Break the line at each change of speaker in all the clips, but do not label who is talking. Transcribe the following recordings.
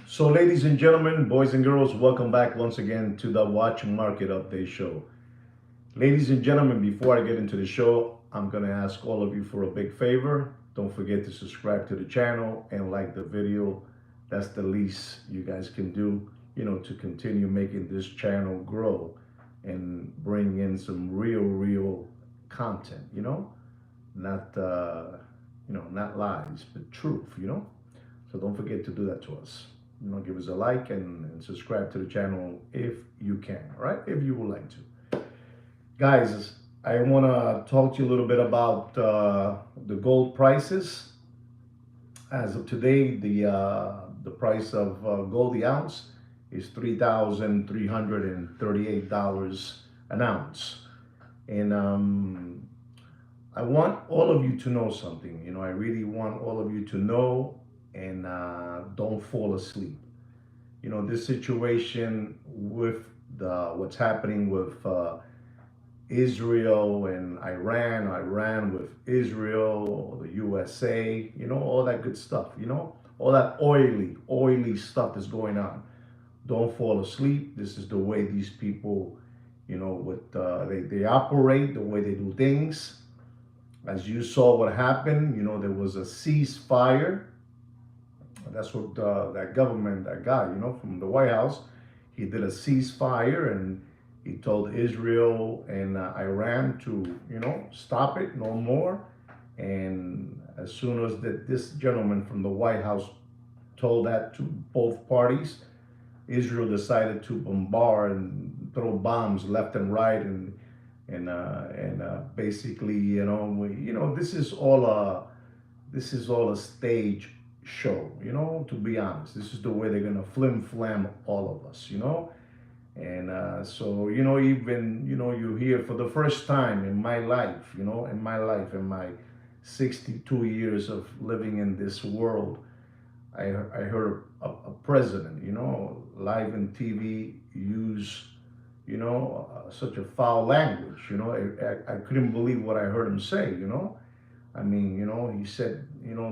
So, ladies and gentlemen, boys and girls, welcome back once again to the Watch Market Update Show. Ladies and gentlemen, before I get into the show, I'm going to ask all of you for a big favor. Don't forget to subscribe to the channel and like the video. That's the least you guys can do, to continue making this channel grow and bring in some real content, not, not lies, but truth. So don't forget to do that to us. Give us a like and subscribe to the channel if you can, all right? If you would like to. Guys, I want to talk to you a little bit about the gold prices. As of today, the price of gold the ounce is $3,338 an ounce. And I want all of you to know something. I really want all of you to know and don't fall asleep. This situation with what's happening with Israel and Iran with Israel, the USA, all that good stuff, all that oily stuff is going on. Don't fall asleep. This is the way these people, they operate, the way they do things. As you saw what happened, there was a ceasefire. That's what that government, that guy, from the White House, he did a ceasefire and he told Israel and Iran to, stop it, no more. And as soon as this gentleman from the White House told that to both parties, Israel decided to bombard and throw bombs left and right and basically, this is all a stage show, to be honest. This is the way they're gonna flim flam all of us, and so even you hear for the first time in my life, in my 62 years of living in this world, I heard a president, live in TV use such a foul language. I couldn't believe what I heard him say. I mean, he said,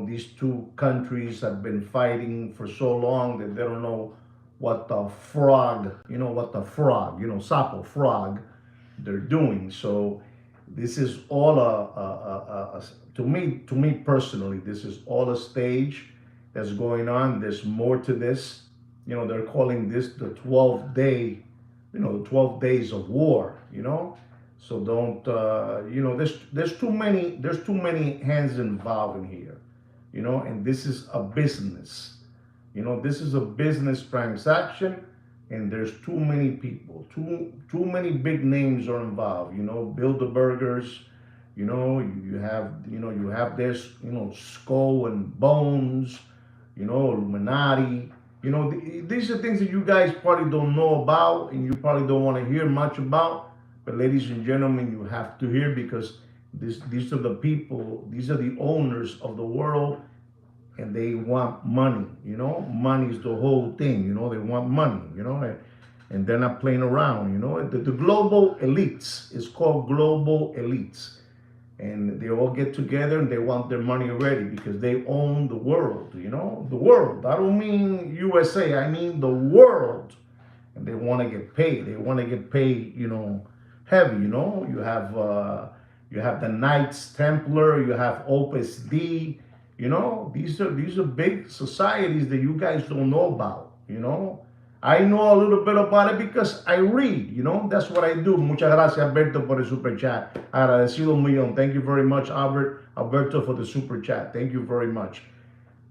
these two countries have been fighting for so long that they don't know what the frog, sapo frog, they're doing. So this is all to me personally, this is all a stage that's going on. There's more to this. They're calling this the 12th day, the 12 days of war, So don't, there's too many hands involved in here, and this is a business, this is a business transaction, and there's too many people, too many big names are involved, Bilderbergers, you have this, Skull and Bones, Illuminati, these are things that you guys probably don't know about and you probably don't want to hear much about. But ladies and gentlemen, you have to hear because these are the people, these are the owners of the world, and they want money. Money is the whole thing. They want money. And they're not playing around. The global elites is called global elites, and they all get together and they want their money already because they own the world. The world. I don't mean USA. I mean the world, and they want to get paid. They want to get paid. Heavy. You have the Knights Templar. You have Opus D. These are big societies that you guys don't know about. I know a little bit about it because I read. That's what I do. Muchas gracias, Alberto, por el super chat. Agradecido un millón. Thank you very much, Alberto, for the super chat. Thank you very much.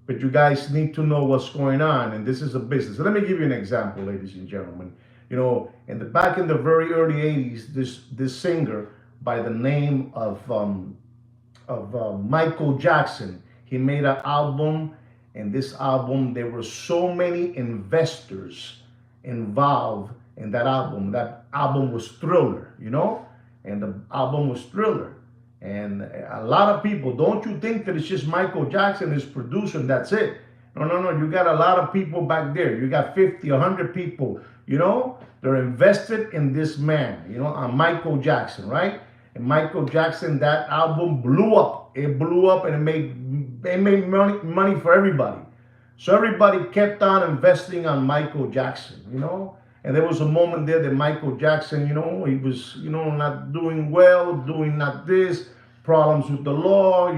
But you guys need to know what's going on, and this is a business. So let me give you an example, ladies and gentlemen. Back in the very early '80s, this singer by the name of Michael Jackson, he made an album, and this album, there were so many investors involved in that album. That album was Thriller, and the album was Thriller. And a lot of people, don't you think that it's just Michael Jackson, his producer, and that's it? No. You got a lot of people back there. You got 50, 100 people, they're invested in this man, on Michael Jackson, right? And Michael Jackson, that album blew up. It blew up and it made money for everybody. So everybody kept on investing on Michael Jackson, And there was a moment there that Michael Jackson, he was, not doing well, doing not this, problems with the law, a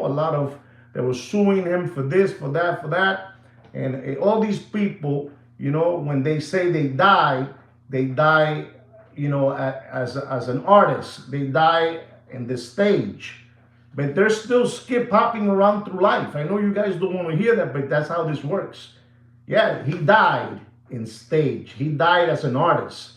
lot of, they were suing him for this, for that, for that. And all these people, when they say they die, as an artist. They die in the stage. But they're still skip hopping around through life. I know you guys don't want to hear that, but that's how this works. Yeah, he died in stage. He died as an artist.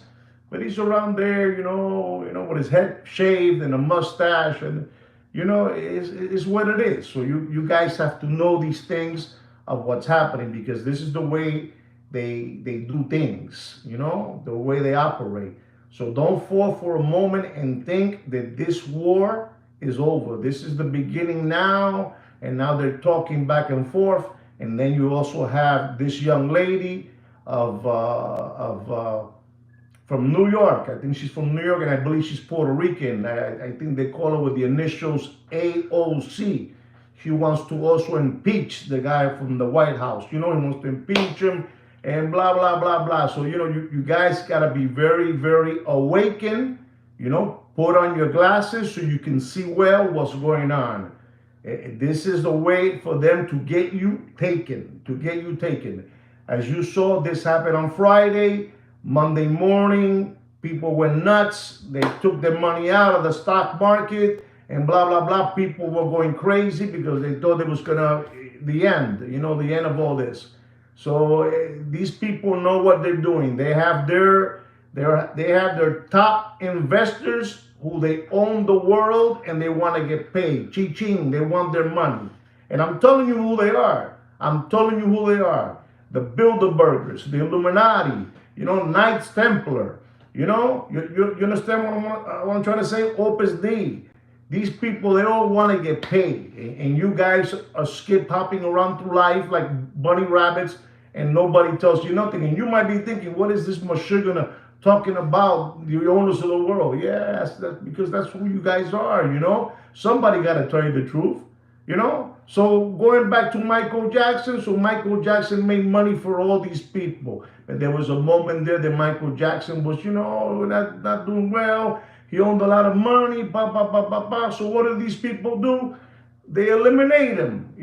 But he's around there, with his head shaved and a mustache, and it's what it is. So you guys have to know these things of what's happening, because this is the way they do things, the way they operate. So don't fall for a moment and think that this war is over. This is the beginning now, and now they're talking back and forth. And then you also have this young lady from New York. I think she's from New York, and I believe she's Puerto Rican. I think they call her with the initials AOC. She wants to also impeach the guy from the White House. He wants to impeach him and blah, blah, blah, blah. So, you guys got to be very, very awakened, put on your glasses so you can see well what's going on. This is the way for them to get you taken, As you saw, this happened on Friday. Monday morning, people went nuts. They took their money out of the stock market and blah, blah, blah. People were going crazy because they thought it was the end, the end of all this. So these people know what they're doing. They have their top investors who they own the world, and they want to get paid. Chi-ching, they want their money. And I'm telling you who they are. The Bilderbergers, the Illuminati, Knights Templar. You understand what I'm trying to say? Opus Dei. These people, they all want to get paid. And you guys are skip hopping around through life like bunny rabbits, and nobody tells you nothing. And you might be thinking, what is this Mashugana talking about, the owners of the world? Yes, that's because that's who you guys are, Somebody got to tell you the truth, So going back to Michael Jackson, Michael Jackson made money for all these people. And there was a moment there that Michael Jackson was, not doing well. He owned a lot of money, So what do these people do? They eliminate him,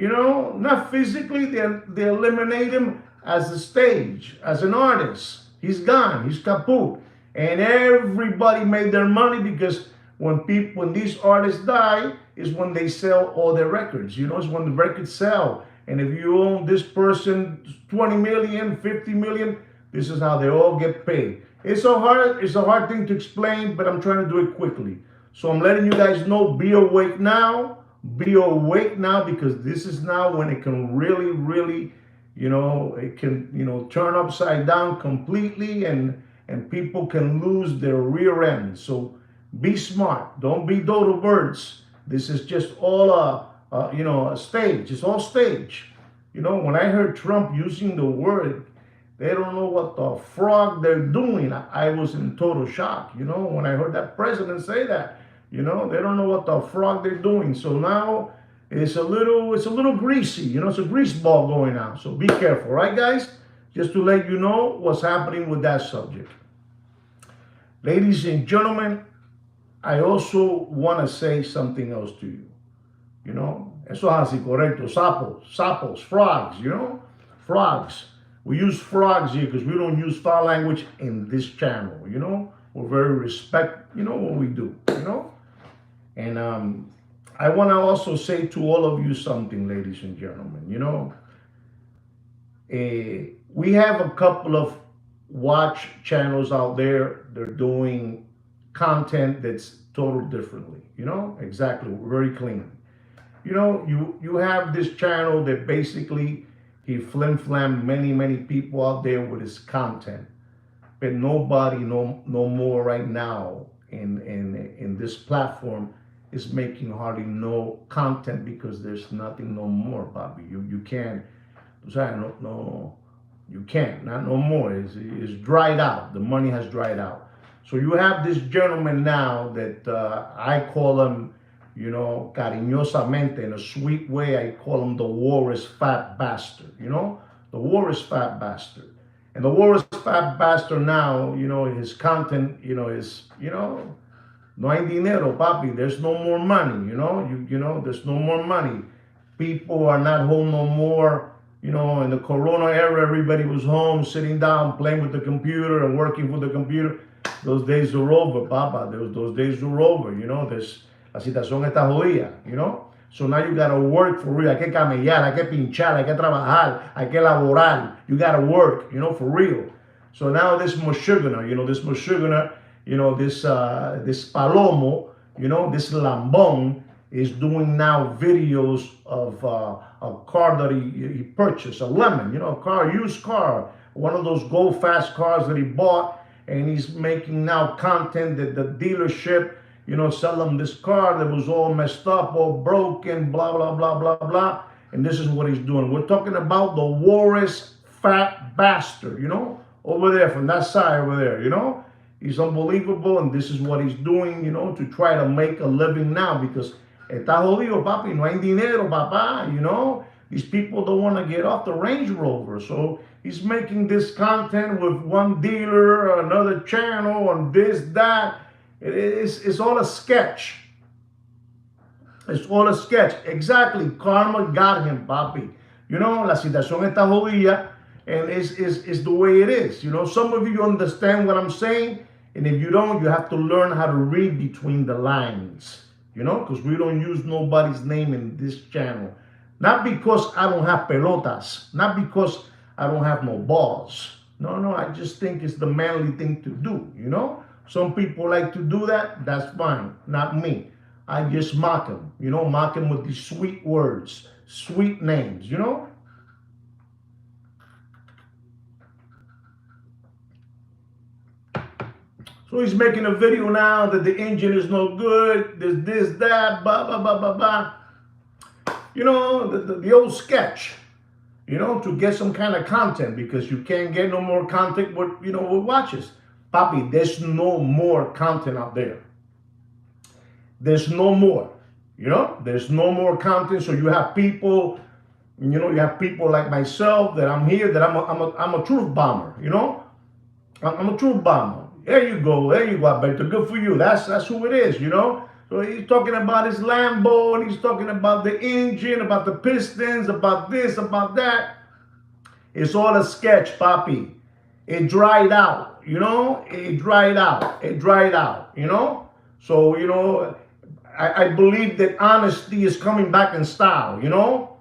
not physically, they eliminate him as a stage, as an artist. He's gone, he's kaput. And everybody made their money, because when these artists die is when they sell all their records. It's when the records sell. And if you own this person 20 million, 50 million, this is how they all get paid. It's a hard thing to explain, but I'm trying to do it quickly. So I'm letting you guys know, be awake now. Be awake now, because this is now when it can really, really, it can, turn upside down completely, and people can lose their rear end. So be smart. Don't be dodo birds. This is just all a stage. It's all stage. When I heard Trump using the word, they don't know what the frog they're doing. I was in total shock, when I heard that president say that. They don't know what the frog they're doing. So now it's a little greasy. It's a grease ball going on. So be careful, right, guys? Just to let you know what's happening with that subject. Ladies and gentlemen, I also want to say something else to you. Eso es así, correcto. Sapos, frogs, frogs. We use frogs here because we don't use foul language in this channel, We're very respect, what we do, And I want to also say to all of you something, ladies and gentlemen, we have a couple of watch channels out there. They're doing content that's total differently, exactly, very clean. You have this channel that basically he flim-flam many people out there with his content, but nobody no more right now in this platform is making hardly no content, because there's nothing no more, Bobby. You can't, you can't, not no more. It's dried out. The money has dried out. So you have this gentleman now that I call him, you know, cariñosamente, in a sweet way, I call him the war is fat bastard, you know? The war is fat bastard. And the war is fat bastard now, you know, his content, you know, is, you know, no hay dinero, papi. There's no more money, you know? You know, there's no more money. People are not home no more. You know, in the Corona era, everybody was home, sitting down, playing with the computer and working with the computer. Those days are over, papa. Those days are over, you know? La situación está jodida, you know? So now you gotta work for real. Hay que camellar, hay que pinchar, hay que trabajar, hay que laborar. You gotta work, you know, for real. So now this Moshugana, you know, this Moshugana, you know, this Palomo, you know, this Lambon is doing now videos of a car that he purchased, a lemon, you know, a car, used car, one of those go fast cars that he bought, and he's making now content that the dealership, you know, sell them this car that was all messed up, all broken, blah, blah, blah, blah, blah. And this is what he's doing. We're talking about the Warris fat bastard, you know, over there, from that side over there, you know. He's unbelievable, and this is what he's doing, you know, to try to make a living now, because está jodido, papi, no hay dinero, papá, you know. These people don't want to get off the Range Rover, so he's making this content with one dealer, another channel, and this, that. It's all a sketch. It's all a sketch. Exactly. Karma got him, papi. You know, la situación está jodida, and it's the way it is. You know, some of you understand what I'm saying, and if you don't, you have to learn how to read between the lines. You know, because we don't use nobody's name in this channel. Not because I don't have pelotas. Not because I don't have no balls. No, I just think it's the manly thing to do, you know? Some people like to do that. That's fine. Not me. I just mock them, you know, mock them with these sweet words, sweet names, you know? So he's making a video now that the engine is no good, there's this, that, blah, blah, blah, blah, blah. You know, the old sketch, you know, to get some kind of content, because you can't get no more content with, you know, with watches. Papi, there's no more content out there. There's no more, you know, there's no more content. So you have people, you know, you have people like myself that I'm here, that I'm a truth bomber, you know, I'm a truth bomber. There you go, Alberto, good for you. That's who it is, you know. So he's talking about his Lambo, and he's talking about the engine, about the pistons, about this, about that. It's all a sketch, papi. It dried out, you know, it dried out, you know. So, you know, I believe that honesty is coming back in style, you know,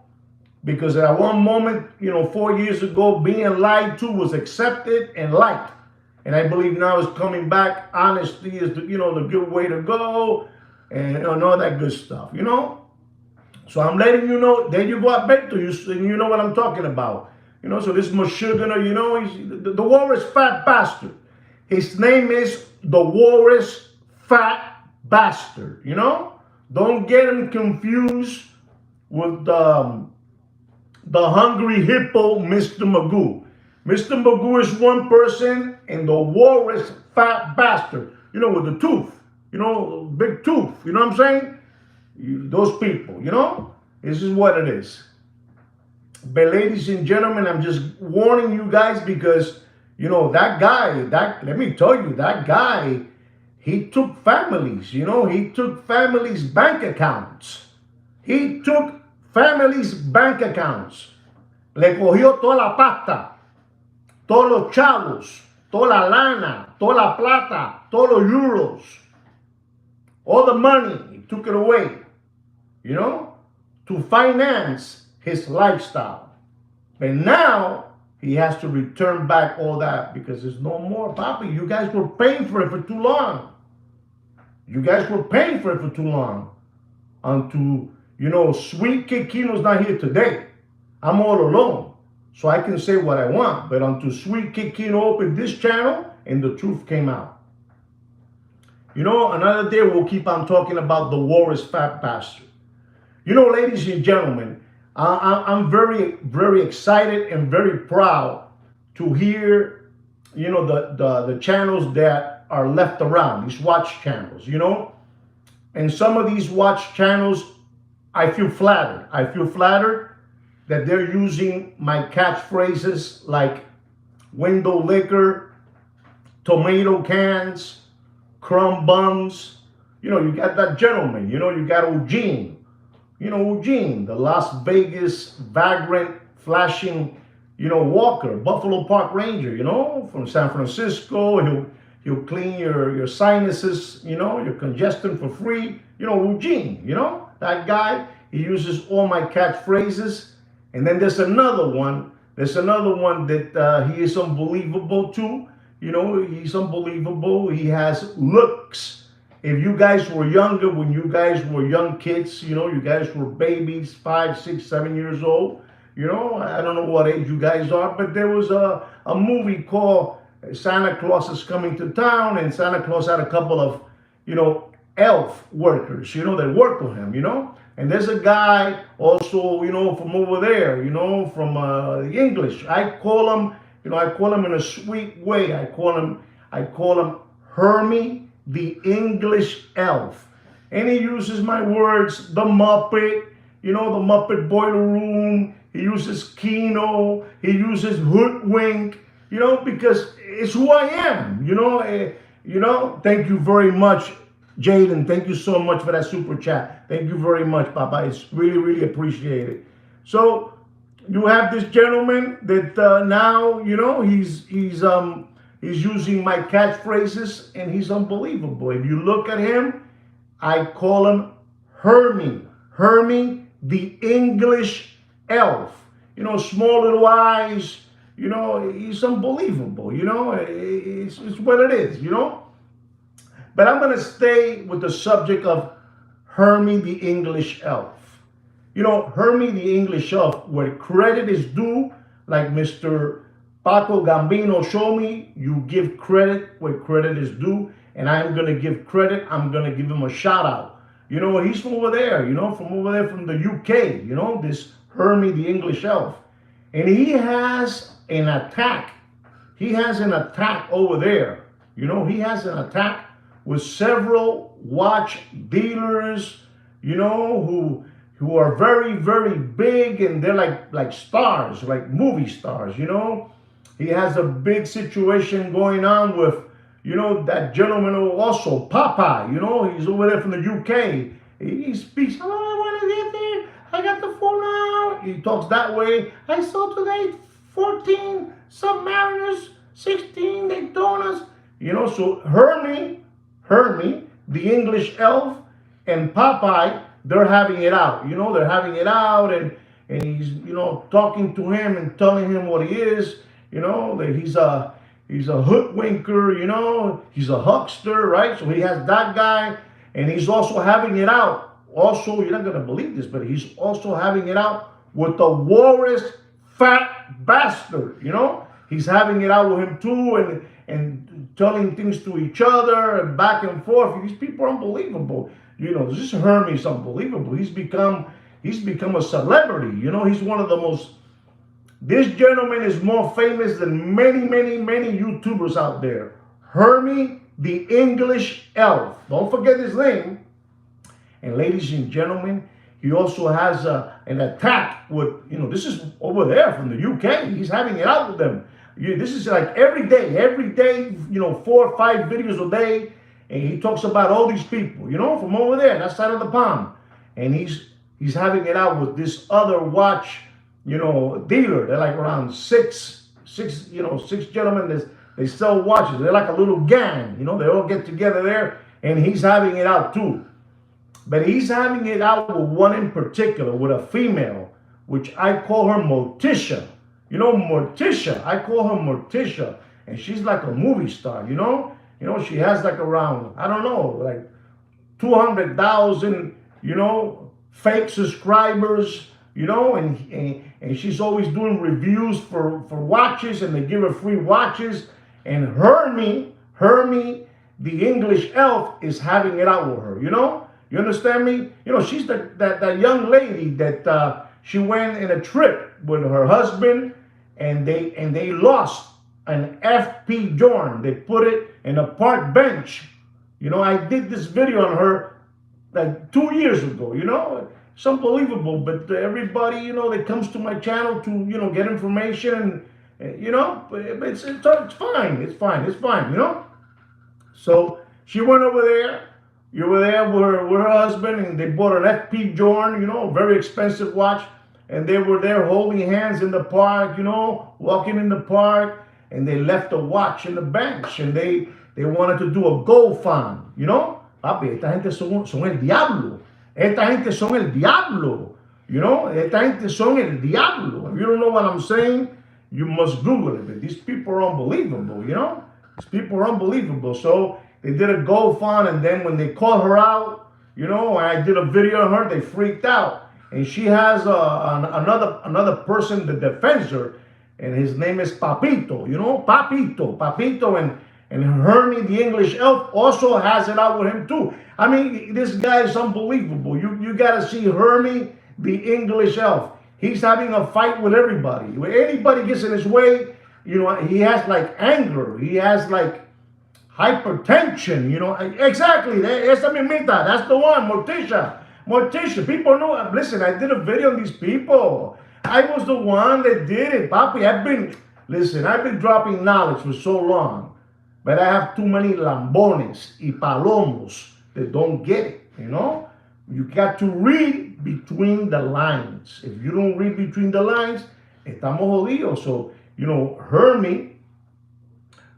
because at one moment, you know, 4 years ago, being lied to was accepted and liked. And I believe now it's coming back. Honesty is, the, you know, the good way to go, and all that good stuff, you know. So I'm letting you know, there you go, Alberto, you know what I'm talking about. You know, so this Moshugana, you know, the Warris fat bastard. His name is the Warris fat bastard, you know. Don't get him confused with the hungry hippo, Mr. Magoo. Mr. Magoo is one person, and the Warris fat bastard, you know, with the tooth, you know, big tooth, you know what I'm saying? Those people, you know, this is what it is. But ladies and gentlemen, I'm just warning you guys, because, you know, that guy, let me tell you, that guy, he took families, you know, he took families' bank accounts. He took families' bank accounts. Le cogió toda la pasta, todos los chavos, toda la lana, toda la plata, todos los euros, all the money, he took it away, you know, to finance his lifestyle. But now he has to return back all that, because there's no more, papi. You guys were paying for it for too long. You guys were paying for it for too long. Unto, you know, Sweet Kid Kino's not here today. I'm all alone, so I can say what I want. But until Sweet Kid Kino opened this channel, and the truth came out. You know, another day we'll keep on talking about the Warris fat bastard. You know, ladies and gentlemen, I'm very, very excited and very proud to hear, you know, the channels that are left around, these watch channels, you know. And some of these watch channels, I feel flattered. I feel flattered that they're using my catchphrases like window liquor, tomato cans, crumb buns. You got that gentleman. You got Eugene. Eugene, the Las Vegas vagrant flashing, walker, Buffalo Park Ranger, from San Francisco. He'll clean your sinuses, your congestion for free. Eugene, that guy. He uses all my catchphrases. And then there's another one. There's another one that he is unbelievable too. He's unbelievable. He has looks. If you guys were younger, when you guys were young kids, you guys were babies, 5, 6, 7 years old. I don't know what age you guys are, but there was a movie called Santa Claus is Coming to Town, and Santa Claus had a couple of, elf workers, that work with him. And there's a guy also, from over there, from the English. I call him in a sweet way. I call him Hermie the English elf. And he uses my words, the Muppet, the Muppet Boiler Room. He uses Kino. He uses Hoodwink, because it's who I am, Thank you very much, Jaden. Thank you so much for that super chat. Thank you very much, Papa. It's really, really appreciated. So you have this gentleman that now, he's using my catchphrases, and he's unbelievable. If you look at him, I call him Hermie the English elf. Small little eyes. He's unbelievable. It's what it is. But I'm going to stay with the subject of Hermie the English elf. Hermie the English elf, where credit is due, like Mr. Paco Gambino showed me, you give credit where credit is due, and I'm going to give credit. I'm going to give him a shout out. He's from over there, from the UK, this Hermie the English elf. And he has an attack. He has an attack over there. He has an attack with several watch dealers, who are very, very big, and they're like stars, like movie stars, He has a big situation going on with, that gentleman also, Papa, he's over there from the UK. He speaks, hello, I want to get there. I got the phone out. He talks that way. I saw today 14 Submariners, 16 Daytonas. So Hermie, the English elf, and Popeye, they're having it out. They're having it out, and he's, talking to him and telling him what he is. That he's a hoodwinker, he's a huckster, right? So he has that guy, and he's also having it out. Also, you're not going to believe this, but he's also having it out with the Walrus fat bastard, He's having it out with him too, and telling things to each other and back and forth. These people are unbelievable. This Hermie's unbelievable. He's become a celebrity. He's one of the most. This gentleman is more famous than many, many, many YouTubers out there. Hermie the English elf. Don't forget his name. And ladies and gentlemen, he also has an attack with, this is over there from the UK. He's having it out with them. This is like every day, 4 or 5 videos a day. And he talks about all these people, from over there, that side of the pond. And he's having it out with this other watch, dealer. They're like around six gentlemen. They sell watches. They're like a little gang, they all get together there. And he's having it out too. But he's having it out with one in particular, with a female, which I call her Morticia. Morticia. I call her Morticia. And she's like a movie star, she has like around, I don't know, like 200,000, fake subscribers, and she's always doing reviews for watches, and they give her free watches. And Hermie, the English elf, is having it out with her, You understand me? She's that young lady that she went in a trip with her husband, and they lost an FP Jorn. They put it in a park bench. I did this video on her like 2 years ago, you know. It's unbelievable. But everybody, you know, that comes to my channel to, you know, get information and you know, it's fine. It's fine. It's fine, you know. So she went over there. You were there with her husband, and they bought an FP Jorn, you know, a very expensive watch. And they were there holding hands in the park, you know, walking in the park. And they left a watch in the bench, and they wanted to do a GoFund, you know. Papi, esta gente son el diablo. Esta gente son el diablo. You know, esta gente son el diablo. If you don't know what I'm saying, you must Google it. But these people are unbelievable, you know. These people are unbelievable. So they did a GoFund, and then when they called her out, you know, I did a video on her, they freaked out. And she has another person that defends her, and his name is Papito, you know, Papito, and Hermie, the English elf, also has it out with him too. I mean, this guy is unbelievable. You got to see Hermie, the English elf. He's having a fight with everybody. When anybody gets in his way, you know, he has like anger. He has like hypertension, you know. Exactly. Esa mimita. That's the one, Morticia. Morticia. People know. Listen, I did a video on these people. I was the one that did it, Papi. I've been dropping knowledge for so long, but I have too many lambones y palomos that don't get it, you know? You got to read between the lines. If you don't read between the lines, estamos jodidos. So, you know, Hermie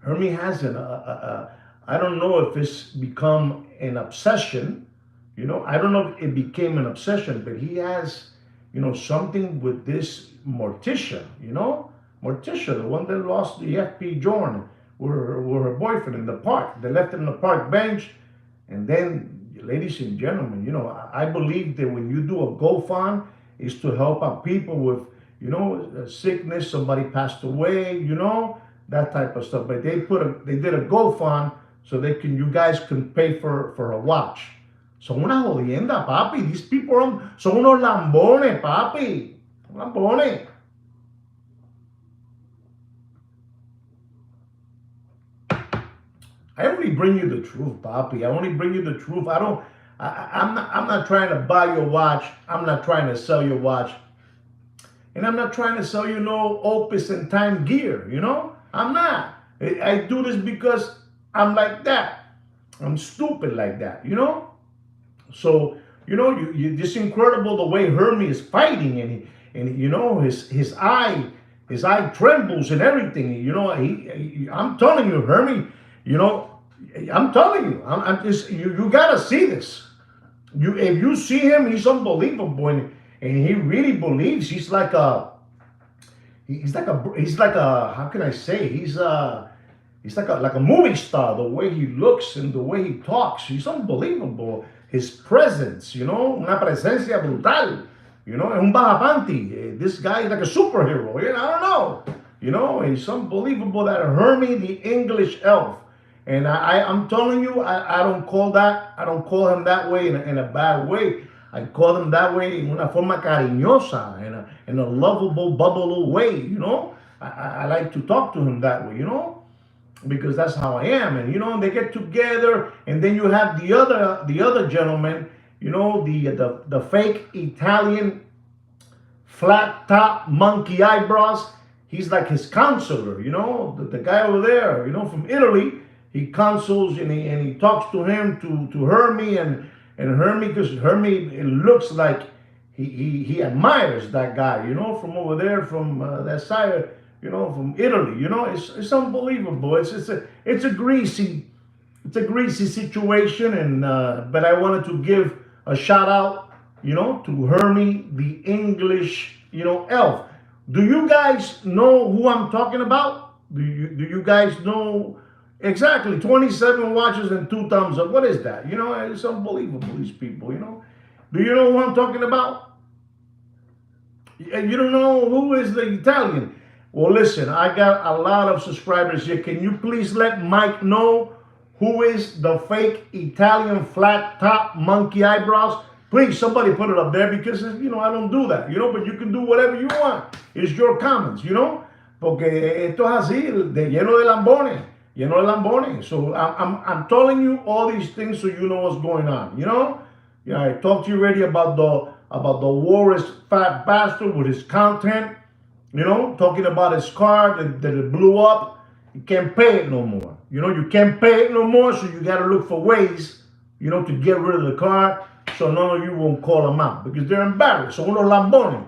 has I don't know if it's become an obsession, you know? I don't know if it became an obsession, but he has, you know, something with this Morticia, you know? Morticia, the one that lost the FP Jorn, were her boyfriend in the park. They left it in the park bench. And then, ladies and gentlemen, you know, I believe that when you do a GoFund, is to help out people with, you know, sickness, somebody passed away, you know, that type of stuff. But they did a GoFund so you guys can pay for a watch. Son una jodienda, papi. These people son unos lambones, papi. Lambones. I only bring you the truth, papi. I only bring you the truth. I'm not trying to buy your watch. I'm not trying to sell your watch. And I'm not trying to sell you no Opus and Time gear, you know? I'm not. I do this because I'm like that. I'm stupid like that, you know? So, you know, you just incredible the way Hermie is fighting, and you know, his eye trembles and everything. You know, I'm telling you, Hermie, you know, I'm telling you, I'm just, you gotta see this. If you see him, he's unbelievable, and he really believes. He's like a how can I say? He's like a movie star. The way he looks and the way he talks, he's unbelievable. His presence, you know, una presencia brutal, you know, un bajapanti. This guy is like a superhero, you know, I don't know. You know, it's unbelievable that Hermie, the English elf. And I'm telling you, I don't call him that way in a bad way. I call him that way in una forma cariñosa, in a lovable, bubbly way, you know. I like to talk to him that way, you know, because that's how I am. And you know, they get together, and then you have the other gentleman, you know, the fake Italian flat top monkey eyebrows. He's like his counselor, you know, the guy over there, you know, from Italy. He counsels and he talks to him, to Hermie, and Hermie, because Hermie, it looks like he admires that guy, you know, from over there, from that side, you know, from Italy. You know, it's unbelievable. It's a greasy situation, and but I wanted to give a shout out, you know, to Hermie, the English, you know, elf. Do you guys know who I'm talking about? Do you guys know? Exactly, 27 watches and 2 thumbs up. What is that? You know, it's unbelievable, these people, you know. Do you know who I'm talking about? You don't know who is the Italian? Well, listen, I got a lot of subscribers here. Can you please let Mike know who is the fake Italian flat top monkey eyebrows? Please, somebody put it up there, because, you know, I don't do that, you know, but you can do whatever you want. It's your comments, you know. Porque esto es así, lleno de lambones. So I'm telling you all these things so you know what's going on, you know? Yeah, I talked to you already about the Warris fat bastard with his content. Talking about his car that it blew up. You can't pay it no more. You can't pay it no more, so you got to look for ways, to get rid of the car, so none of you won't call them out because they're embarrassed. So uno lambone,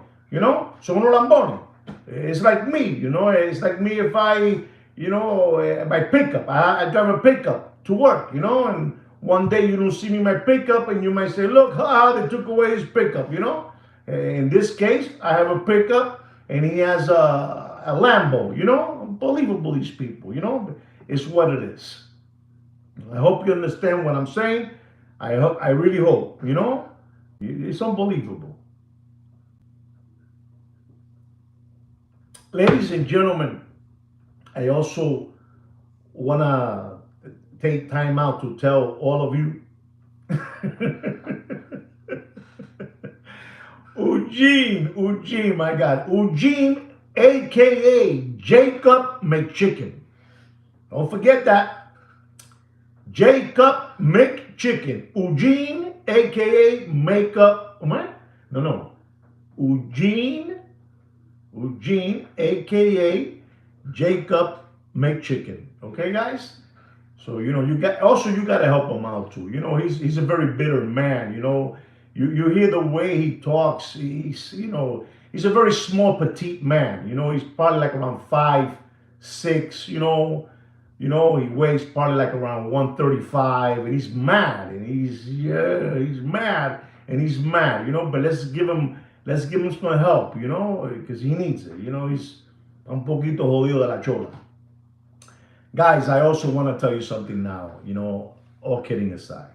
so uno lambone. It's like me, it's like me if my pickup. I drive a pickup to work, and one day you don't see me in my pickup, and you might say, look, they took away his pickup. In this case, I have a pickup, and he has a Lambo. Unbelievable, these people. It's what it is. I hope you understand what I'm saying. I really hope. It's unbelievable. Ladies and gentlemen, I also wanna take time out to tell all of you. Eugene, my God, Eugene, aka Jacob McChicken. Don't forget that. Jacob McChicken. Eugene, aka Makeup. What? No. Eugene, aka Jacob McChicken. Okay, guys. So you got to help him out too. He's a very bitter man. You hear the way he talks. He's a very small, petite man. He's probably like around 5'6". He weighs probably like around 135, and he's mad, and he's mad, and he's mad. But let's give him some help. Because he needs it. He's un poquito jodido de la chola. Guys, I also want to tell you something now, all kidding aside.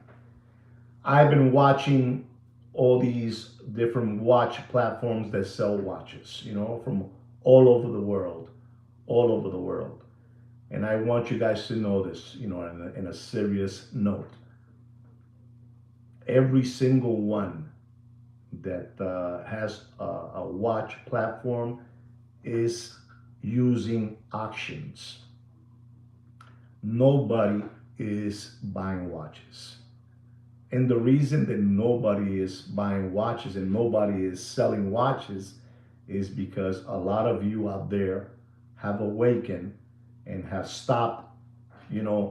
I've been watching all these different watch platforms that sell watches, from all over the world, all over the world. And I want you guys to know this, in a serious note. Every single one that has a watch platform is using auctions. Nobody is buying watches. And the reason that nobody is buying watches and nobody is selling watches is because a lot of you out there have awakened and have stopped,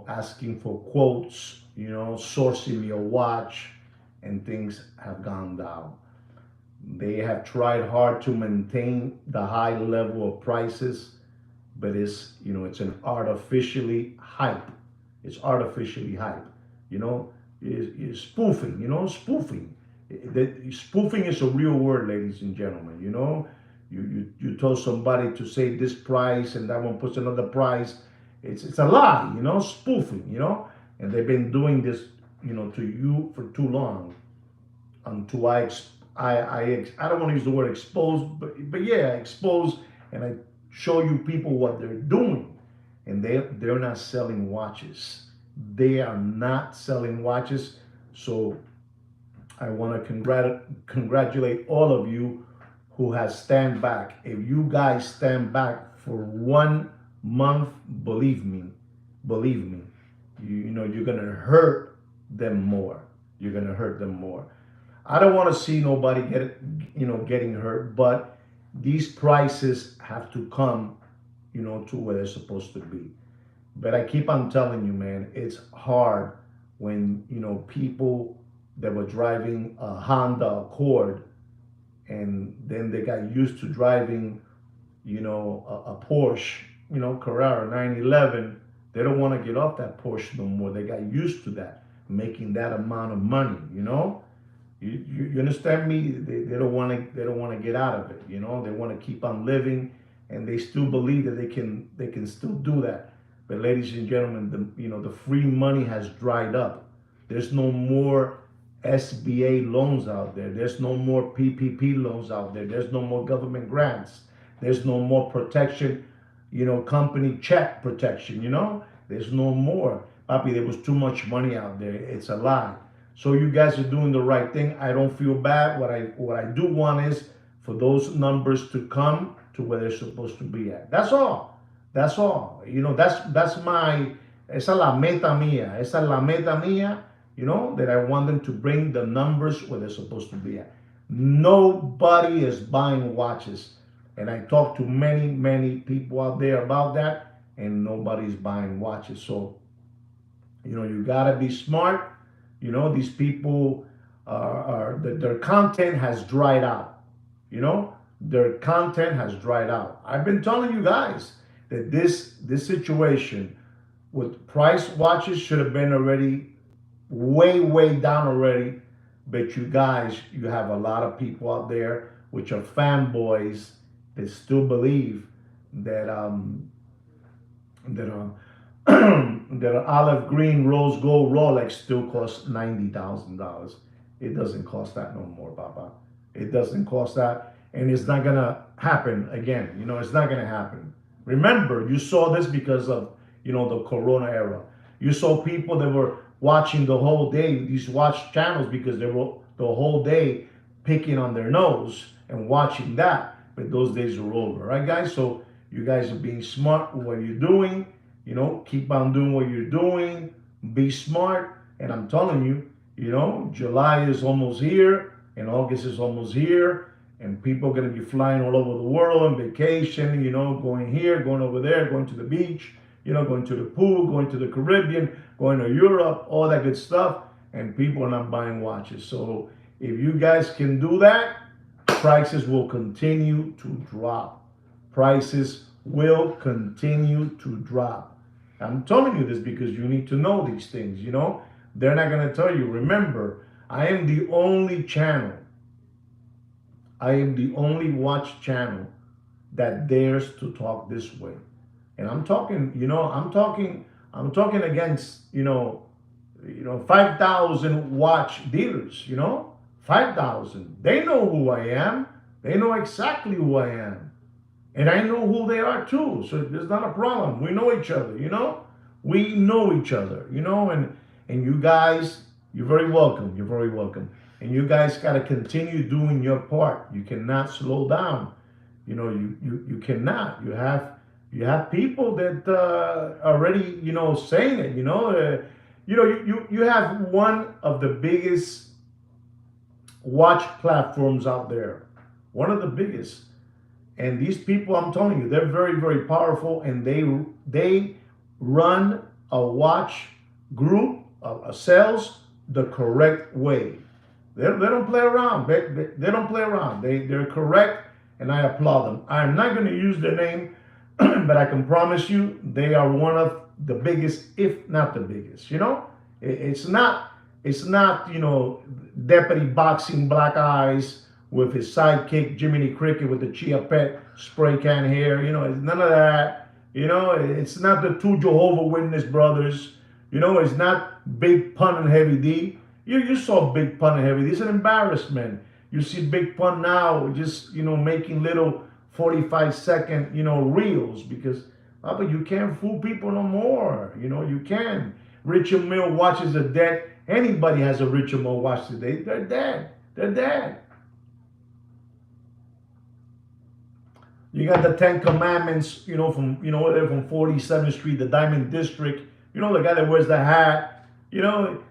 asking for quotes, sourcing me a watch, and things have gone down. They have tried hard to maintain the high level of prices, but it's an artificially hype. It's artificially hype. It's spoofing. Spoofing. Spoofing is a real word, ladies and gentlemen. You tell somebody to say this price and that one puts another price. It's a lie. Spoofing. And they've been doing this to you for too long. Until I don't want to use the word expose, but yeah, expose, and I show you people what they're doing, and they're not selling watches. They are not selling watches. So I want to congratulate all of you who has stand back. If you guys stand back for 1 month, believe me, you're gonna hurt them more. You're gonna hurt them more. I don't want to see nobody getting hurt, but these prices have to come, to where they're supposed to be. But I keep on telling you, man, it's hard when, people that were driving a Honda Accord and then they got used to driving, a Porsche, Carrera 911. They don't want to get off that Porsche no more. They got used to that, making that amount of money, You understand me? They don't want to get out of it. They want to keep on living, and they still believe that they can still do that. But ladies and gentlemen, the free money has dried up. There's no more SBA loans out there. There's no more PPP loans out there. There's no more government grants. There's no more protection, company check protection. There's no more. Papi, there was too much money out there. It's a lie. So you guys are doing the right thing. I don't feel bad. What I do want is for those numbers to come to where they're supposed to be at. That's all. That's my esa es la meta mía. Esa es la meta mía. that I want them to bring the numbers where they're supposed to be at. Nobody is buying watches. And I talked to many, many people out there about that, and nobody's buying watches. So, you gotta be smart. These people their content has dried out. Their content has dried out. I've been telling you guys that this situation with price watches should have been already way, way down already. But you guys, you have a lot of people out there which are fanboys that still believe that that that an olive green rose gold Rolex still costs $90,000. It doesn't cost that no more, Baba. It doesn't cost that, and it's not gonna happen again. It's not gonna happen. Remember, you saw this because of the Corona era. You saw people that were watching the whole day these watch channels because they were the whole day picking on their nose and watching that. But those days are over, right, guys? So you guys are being smart with what you're doing. Keep on doing what you're doing. Be smart. And I'm telling you, July is almost here and August is almost here. And people are going to be flying all over the world on vacation, going here, going over there, going to the beach, going to the pool, going to the Caribbean, going to Europe, all that good stuff. And people are not buying watches. So if you guys can do that, prices will continue to drop. Prices will continue to drop. I'm telling you this because you need to know these things, They're not going to tell you. Remember, I am the only channel. I am the only watch channel that dares to talk this way. And I'm talking, I'm talking against, 5,000 watch dealers, 5,000. They know who I am. They know exactly who I am. And I know who they are too. So there's not a problem. We know each other, We know each other, and you guys, you're very welcome. You're very welcome. And you guys got to continue doing your part. You cannot slow down. You cannot. You have people that already, saying it, you have one of the biggest watch platforms out there. One of the biggest. And these people, I'm telling you, they're very, very powerful, and they run a watch group, a sales, the correct way. They don't play around. They don't play around. They're correct, and I applaud them. I'm not going to use their name, but I can promise you they are one of the biggest, if not the biggest. It's not Deputy Boxing Black Eyes with his sidekick Jiminy Cricket with the Chia Pet spray can hair. It's none of that. It's not the two Jehovah Witness brothers. It's not Big Pun and Heavy D. You saw Big Pun and Heavy D. It's an embarrassment. You see Big Pun now just, making little 45-second, reels because, but you can't fool people no more. You can. Richard Mille watches are dead. Anybody has a Richard Mille watch today, they're dead. They're dead. You got the Ten Commandments, from 47th Street, the Diamond District. The guy that wears the hat.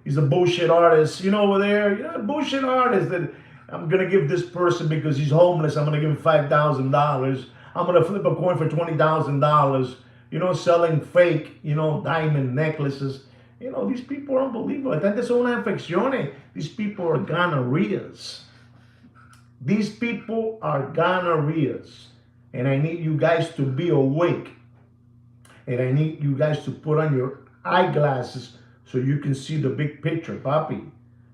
He's a bullshit artist. Over there, bullshit artist that I'm gonna give this person because he's homeless. I'm gonna give him $5,000. I'm gonna flip a coin for $20,000. Selling fake, diamond necklaces. These people are unbelievable. Tante son una infecciones. These people are gonorrheas. These people are gonorrheas. And I need you guys to be awake. And I need you guys to put on your eyeglasses so you can see the big picture, papi.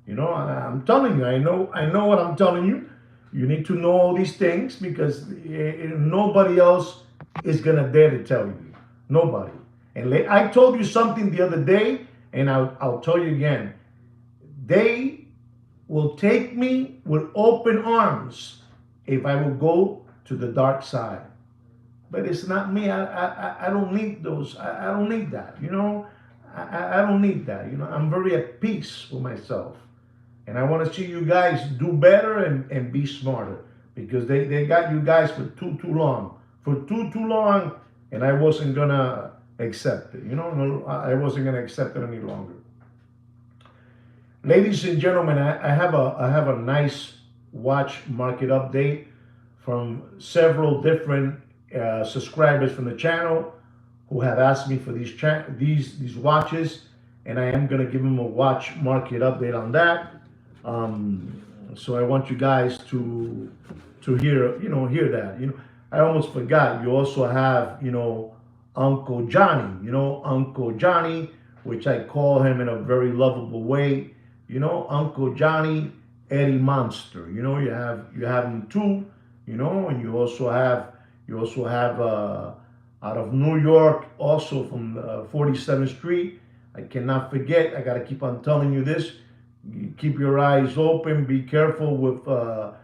I'm telling you, I know what I'm telling you. You need to know all these things because nobody else is going to dare to tell you. Nobody. And I told you something the other day, and I'll tell you again. They will take me with open arms if I will go to the dark side. But it's not me. I don't need those. I don't need that. I don't need that. I'm very at peace with myself. And I want to see you guys do better and be smarter. Because they got you guys for too long. For too long. And I wasn't going to accept it. I wasn't going to accept it any longer. Ladies and gentlemen, I have a nice watch market update from several different subscribers from the channel who have asked me for these watches, and I am gonna give them a watch market update on that. So I want you guys to hear that. I almost forgot. You also have Uncle Johnny. Uncle Johnny, which I call him in a very lovable way. Uncle Johnny Eddie Monster. You have him too. And you also have out of New York, also from 47th Street. I cannot forget. I gotta keep on telling you this. You keep your eyes open. Be careful with the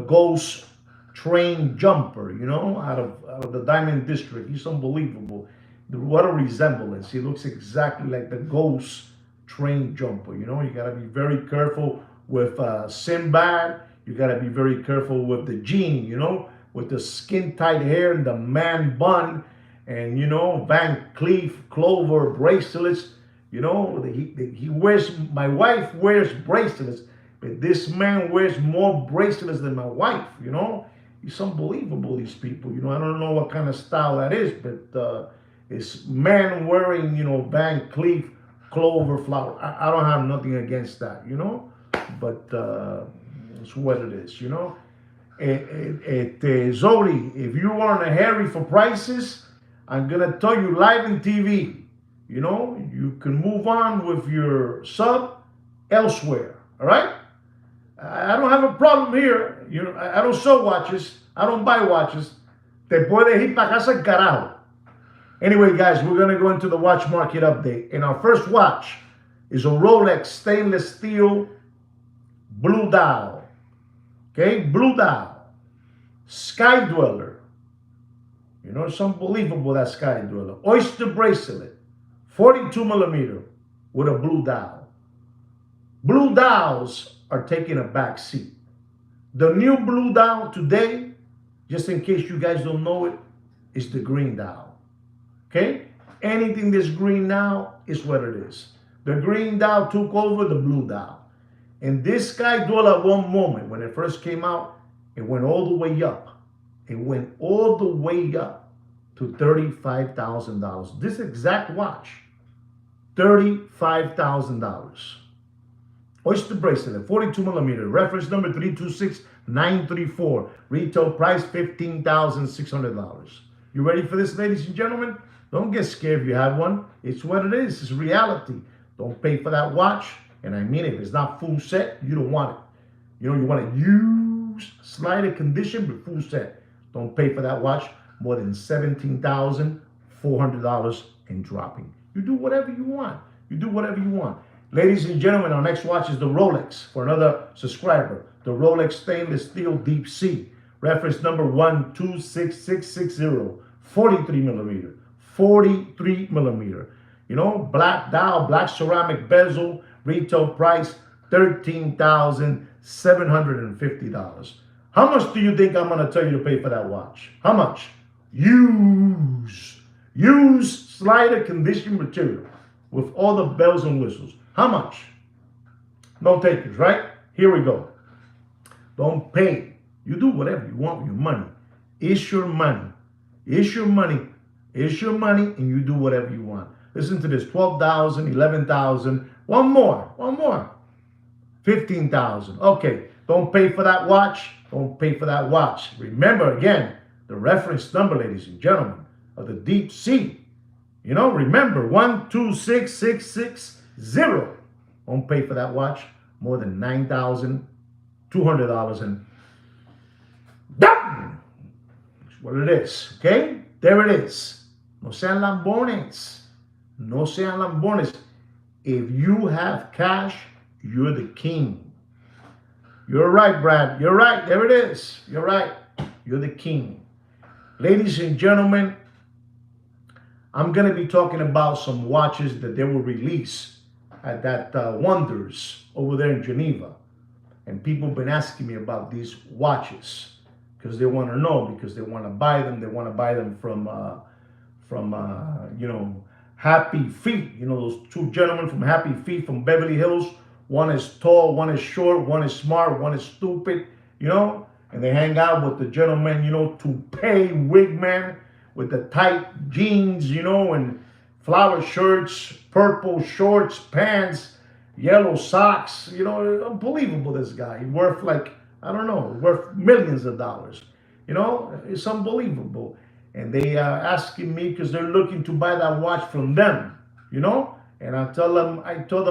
ghost train jumper. Out of the Diamond District. He's unbelievable. What a resemblance. He looks exactly like the ghost train jumper. You gotta be very careful with Sinbad. You gotta be very careful with the genie. With the skin tight hair and the man bun, and Van Cleef Clover bracelets. He wears. My wife wears bracelets, but this man wears more bracelets than my wife. It's unbelievable. These people. I don't know what kind of style that is, but it's man wearing Van Cleef Clover flower. I don't have nothing against that. But it's what it is. Zodi, if you are in a hurry for prices, I'm gonna tell you live in TV. You can move on with your sub elsewhere. All right? I don't have a problem here. I don't sell watches. I don't buy watches. Te puedes ir para casa carajo. Anyway, guys, we're gonna go into the watch market update. And our first watch is a Rolex stainless steel blue dial. Okay, blue dial. Sky Dweller. It's unbelievable, that Sky Dweller. Oyster bracelet. 42 millimeter with a blue dial. Blue dials are taking a back seat. The new blue dial today, just in case you guys don't know it, is the green dial. Okay? Anything that's green now is what it is. The green dial took over the blue dial. And this Sky Dweller, at one moment, when it first came out, it went all the way up. It went all the way up to $35,000. This exact watch, $35,000. Oyster bracelet, 42 millimeter, reference number 326934. Retail price $15,600. You ready for this, ladies and gentlemen? Don't get scared if you have one. It's what it is. It's reality. Don't pay for that watch. And I mean, if it's not full set, you don't want it. You want to use slighter condition, but full set. Don't pay for that watch more than $17,400 and dropping. You do whatever you want. You do whatever you want. Ladies and gentlemen, our next watch is the Rolex for another subscriber. The Rolex stainless steel deep sea. Reference number 126660. 43 millimeter. 43 millimeter. Black dial, black ceramic bezel. Retail price $13,750. How much do you think I'm going to tell you to pay for that watch? How much? Use slider condition material with all the bells and whistles. How much? No takers, right? Here we go. Don't pay. You do whatever you want with your money. It's your money. It's your money. It's your money, and you do whatever you want. Listen to this. 12,000, 11,000. One more. 15,000. Okay. Don't pay for that watch. Don't pay for that watch. Remember, again, the reference number, ladies and gentlemen, of the deep sea. Remember, 126660. Don't pay for that watch more than $9,200. And that's what it is. Okay? There it is. No sean lambones. No sean lambones. If you have cash, you're the king. You're right, Brad. You're right. There it is. You're right. You're the king. Ladies and gentlemen, I'm going to be talking about some watches that they will release at that Wonders over there in Geneva. And people have been asking me about these watches because they want to know, because they want to buy them. They want to buy them from Happy Feet. Those two gentlemen from Happy Feet from Beverly Hills One is tall, one is short, one is smart, one is stupid, you know? And they hang out with the gentleman, you know, toupee wig man with the tight jeans, you know, and flower shirts, purple shorts, pants, yellow socks. You know, unbelievable, this guy. Worth like, I don't know, worth millions of dollars. You know, it's unbelievable. And they asking me because they're looking to buy that watch from them, you know? And I told them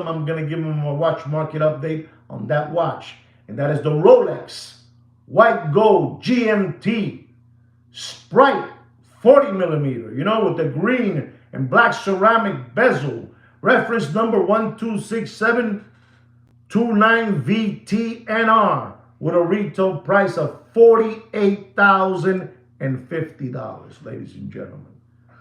I'm going to give them a watch market update on that watch. And that is the Rolex White Gold GMT Sprite 40 millimeter, you know, with the green and black ceramic bezel. Reference number 126729VTNR with a retail price of $48,050, ladies and gentlemen.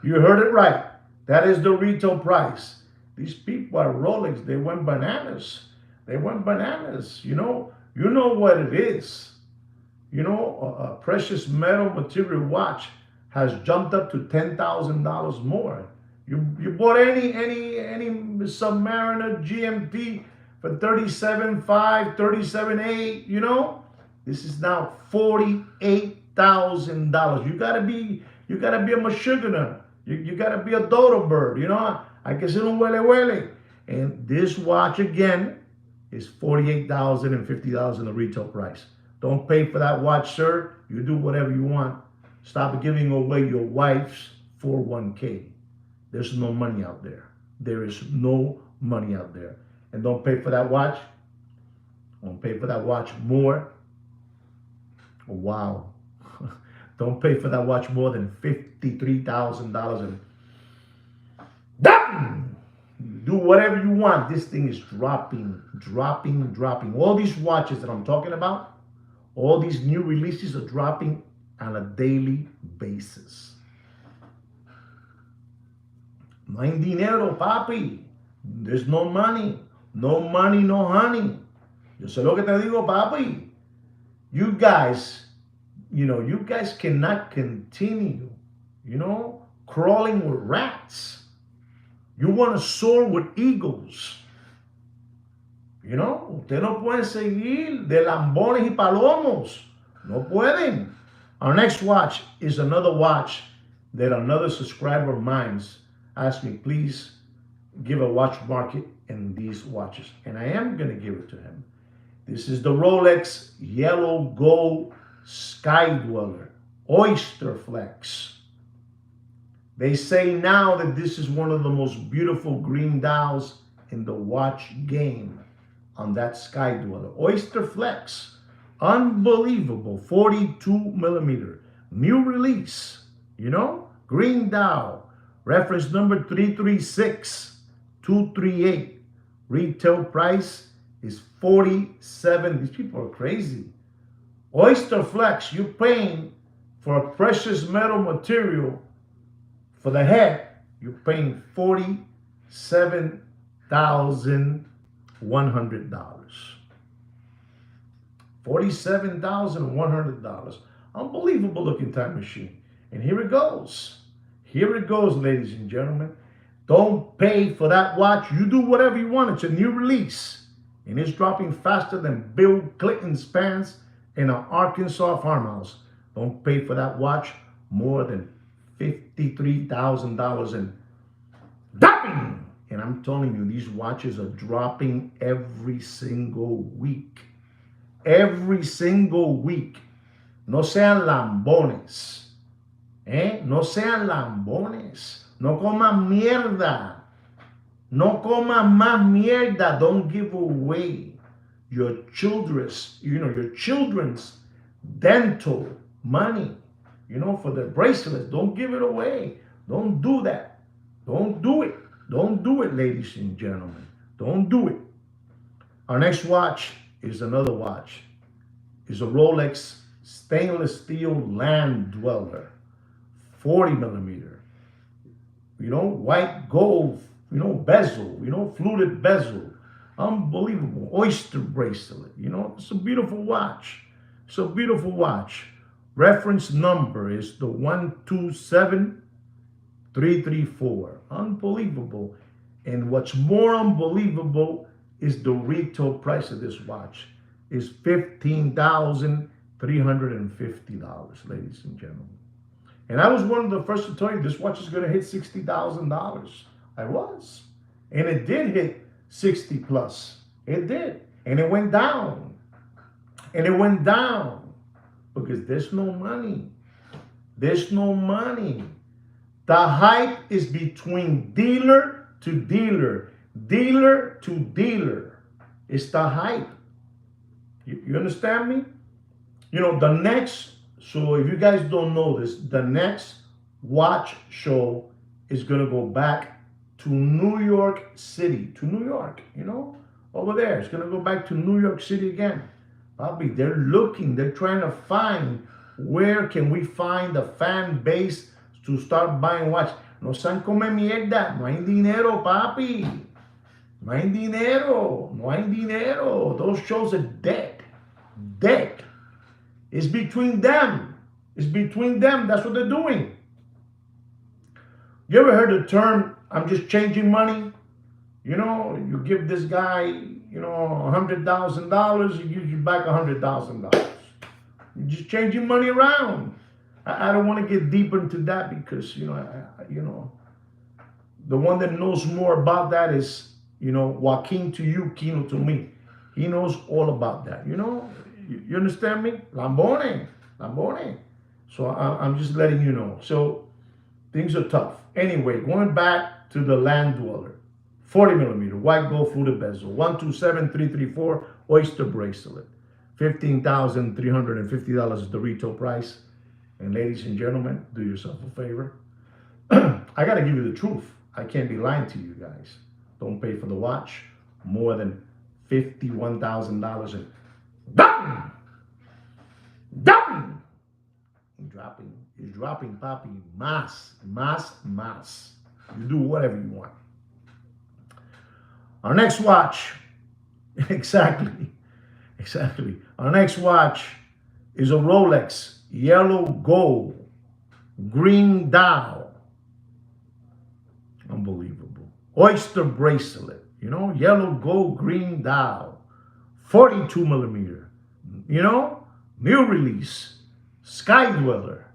You heard it right. That is the retail price. These people at Rolex, they went bananas. They went bananas. You know what it is. You know, a precious metal material watch has jumped up to $10,000 more. You bought any Submariner GMT for 37.5, 37.8, you know? This is now $48,000. You gotta be a Meshuggah. You gotta be a dodo bird, you know? Hay que ser un huele. And this watch again is $48,000 and $50 the retail price. Don't pay for that watch, sir. You do whatever you want. Stop giving away your wife's 401k. There's no money out there. There is no money out there. And don't pay for that watch. Don't pay for that watch more. Wow. Don't pay for that watch more than $53,000. And do whatever you want. This thing is dropping. All these watches that I'm talking about, all these new releases are dropping on a daily basis. No hay dinero, papi. There's no money. No money, no honey. Yo sé lo que te digo, papi. You guys cannot continue, crawling with rats. You want to soar with eagles. Usted no puede seguir de lambones y palomos. No pueden. Our next watch is another watch that another subscriber of mine asked me, please give a watch market in these watches. And I am going to give it to him. This is the Rolex Yellow Gold Sky Dweller Oyster Flex. They say now that this is one of the most beautiful green dials in the watch game on that Sky Dweller. Oyster Flex. Unbelievable. 42 millimeter. New release. Green dial. Reference number 336238. Retail price is 47. These people are crazy. Oyster Flex, you're paying for a precious metal material for the head. You're paying $47,100. $47,100. Unbelievable looking time machine. And here it goes. Here it goes, ladies and gentlemen. Don't pay for that watch. You do whatever you want. It's a new release. And it's dropping faster than Bill Clinton's pants in an Arkansas farmhouse. Don't pay for that watch more than $53,000 and dropping. And I'm telling you, these watches are dropping every single week. Every single week. No sean lambones. No sean lambones. No coman mierda. No coman más mierda. Don't give away your children's dental money, for their bracelets. Don't give it away. Don't do that. Don't do it. Don't do it, ladies and gentlemen. Don't do it. Our next watch is another watch. It's a Rolex stainless steel Land Dweller, 40 millimeter. White gold, bezel, fluted bezel. Unbelievable. Oyster bracelet. It's a beautiful watch. It's a beautiful watch. Reference number is the 127334. Unbelievable. And what's more unbelievable is the retail price of this watch. Is $15,350, ladies and gentlemen. And I was one of the first to tell you this watch is going to hit $60,000. I was. And it did hit 60 plus. It did. And it went down. And it went down because there's no money. There's no money. The hype is between dealer to dealer, dealer to dealer. It's the hype. You understand me? You know, the next, so if you guys don't know this, the next watch show is going to go back to New York City, to New York, you know, over there. It's going to go back to New York City again. Bobby, they're looking, they're trying to find where can we find a fan base to start buying watch. No sean come mierda, no hay dinero, papi. No hay dinero, no hay dinero. Those shows are dead, dead. It's between them. It's between them. That's what they're doing. You ever heard the term, I'm just changing money? You know, you give this guy, you know, $100,000, he gives you back $100,000. You're just changing money around. I don't want to get deeper into that because, you know, the one that knows more about that is, you know, Joaquin to you, Kino to me. He knows all about that, you know. You understand me? Lambone. So I'm just letting you know. So things are tough. Anyway, going back to the Land Dweller. 40 millimeter, white gold fluted bezel, 127334 oyster bracelet. $15,350 is the retail price. And ladies and gentlemen, do yourself a favor. I got to give you the truth. I can't be lying to you guys. Don't pay for the watch more than $51,000 and done. He's dropping, papi, mas. You do whatever you want. Our next watch, exactly. Our next watch is a Rolex, yellow gold, green dial. Unbelievable. Oyster bracelet, you know, yellow gold, green dial, 42 millimeter, you know, new release, Sky Dweller,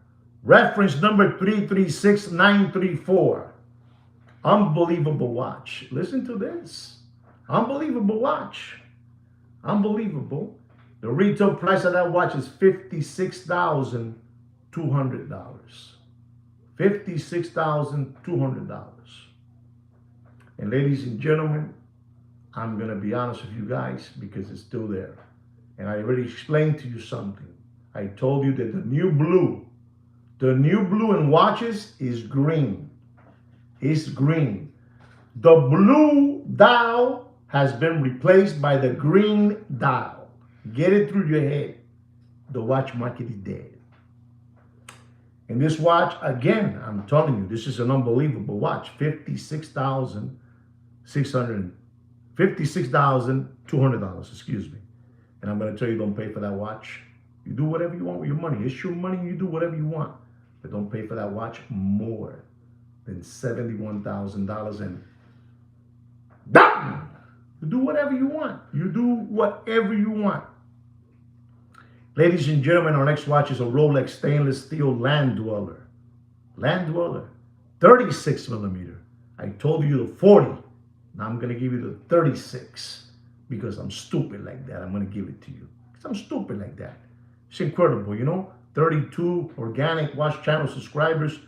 reference number 336934. Unbelievable watch. Listen to this. Unbelievable watch. Unbelievable. The retail price of that watch is $56,200. $56,200. And ladies and gentlemen, I'm going to be honest with you guys because it's still there. And I already explained to you something. I told you that the new blue in watches is green. It's green. The blue dial has been replaced by the green dial. Get it through your head. The watch market is dead. And this watch, again, I'm telling you, this is an unbelievable watch. $56,200, excuse me. And I'm going to tell you, don't pay for that watch. You do whatever you want with your money. It's your money, you do whatever you want. But don't pay for that watch more than $71,000 and done. You do whatever you want. You do whatever you want. Ladies and gentlemen, our next watch is a Rolex stainless steel Land Dweller. Land Dweller, 36 millimeter. I told you the 40. Now I'm going to give you the 36 because I'm stupid like that. I'm going to give it to you because I'm stupid like that. It's incredible, you know. 32 organic watch channel subscribers,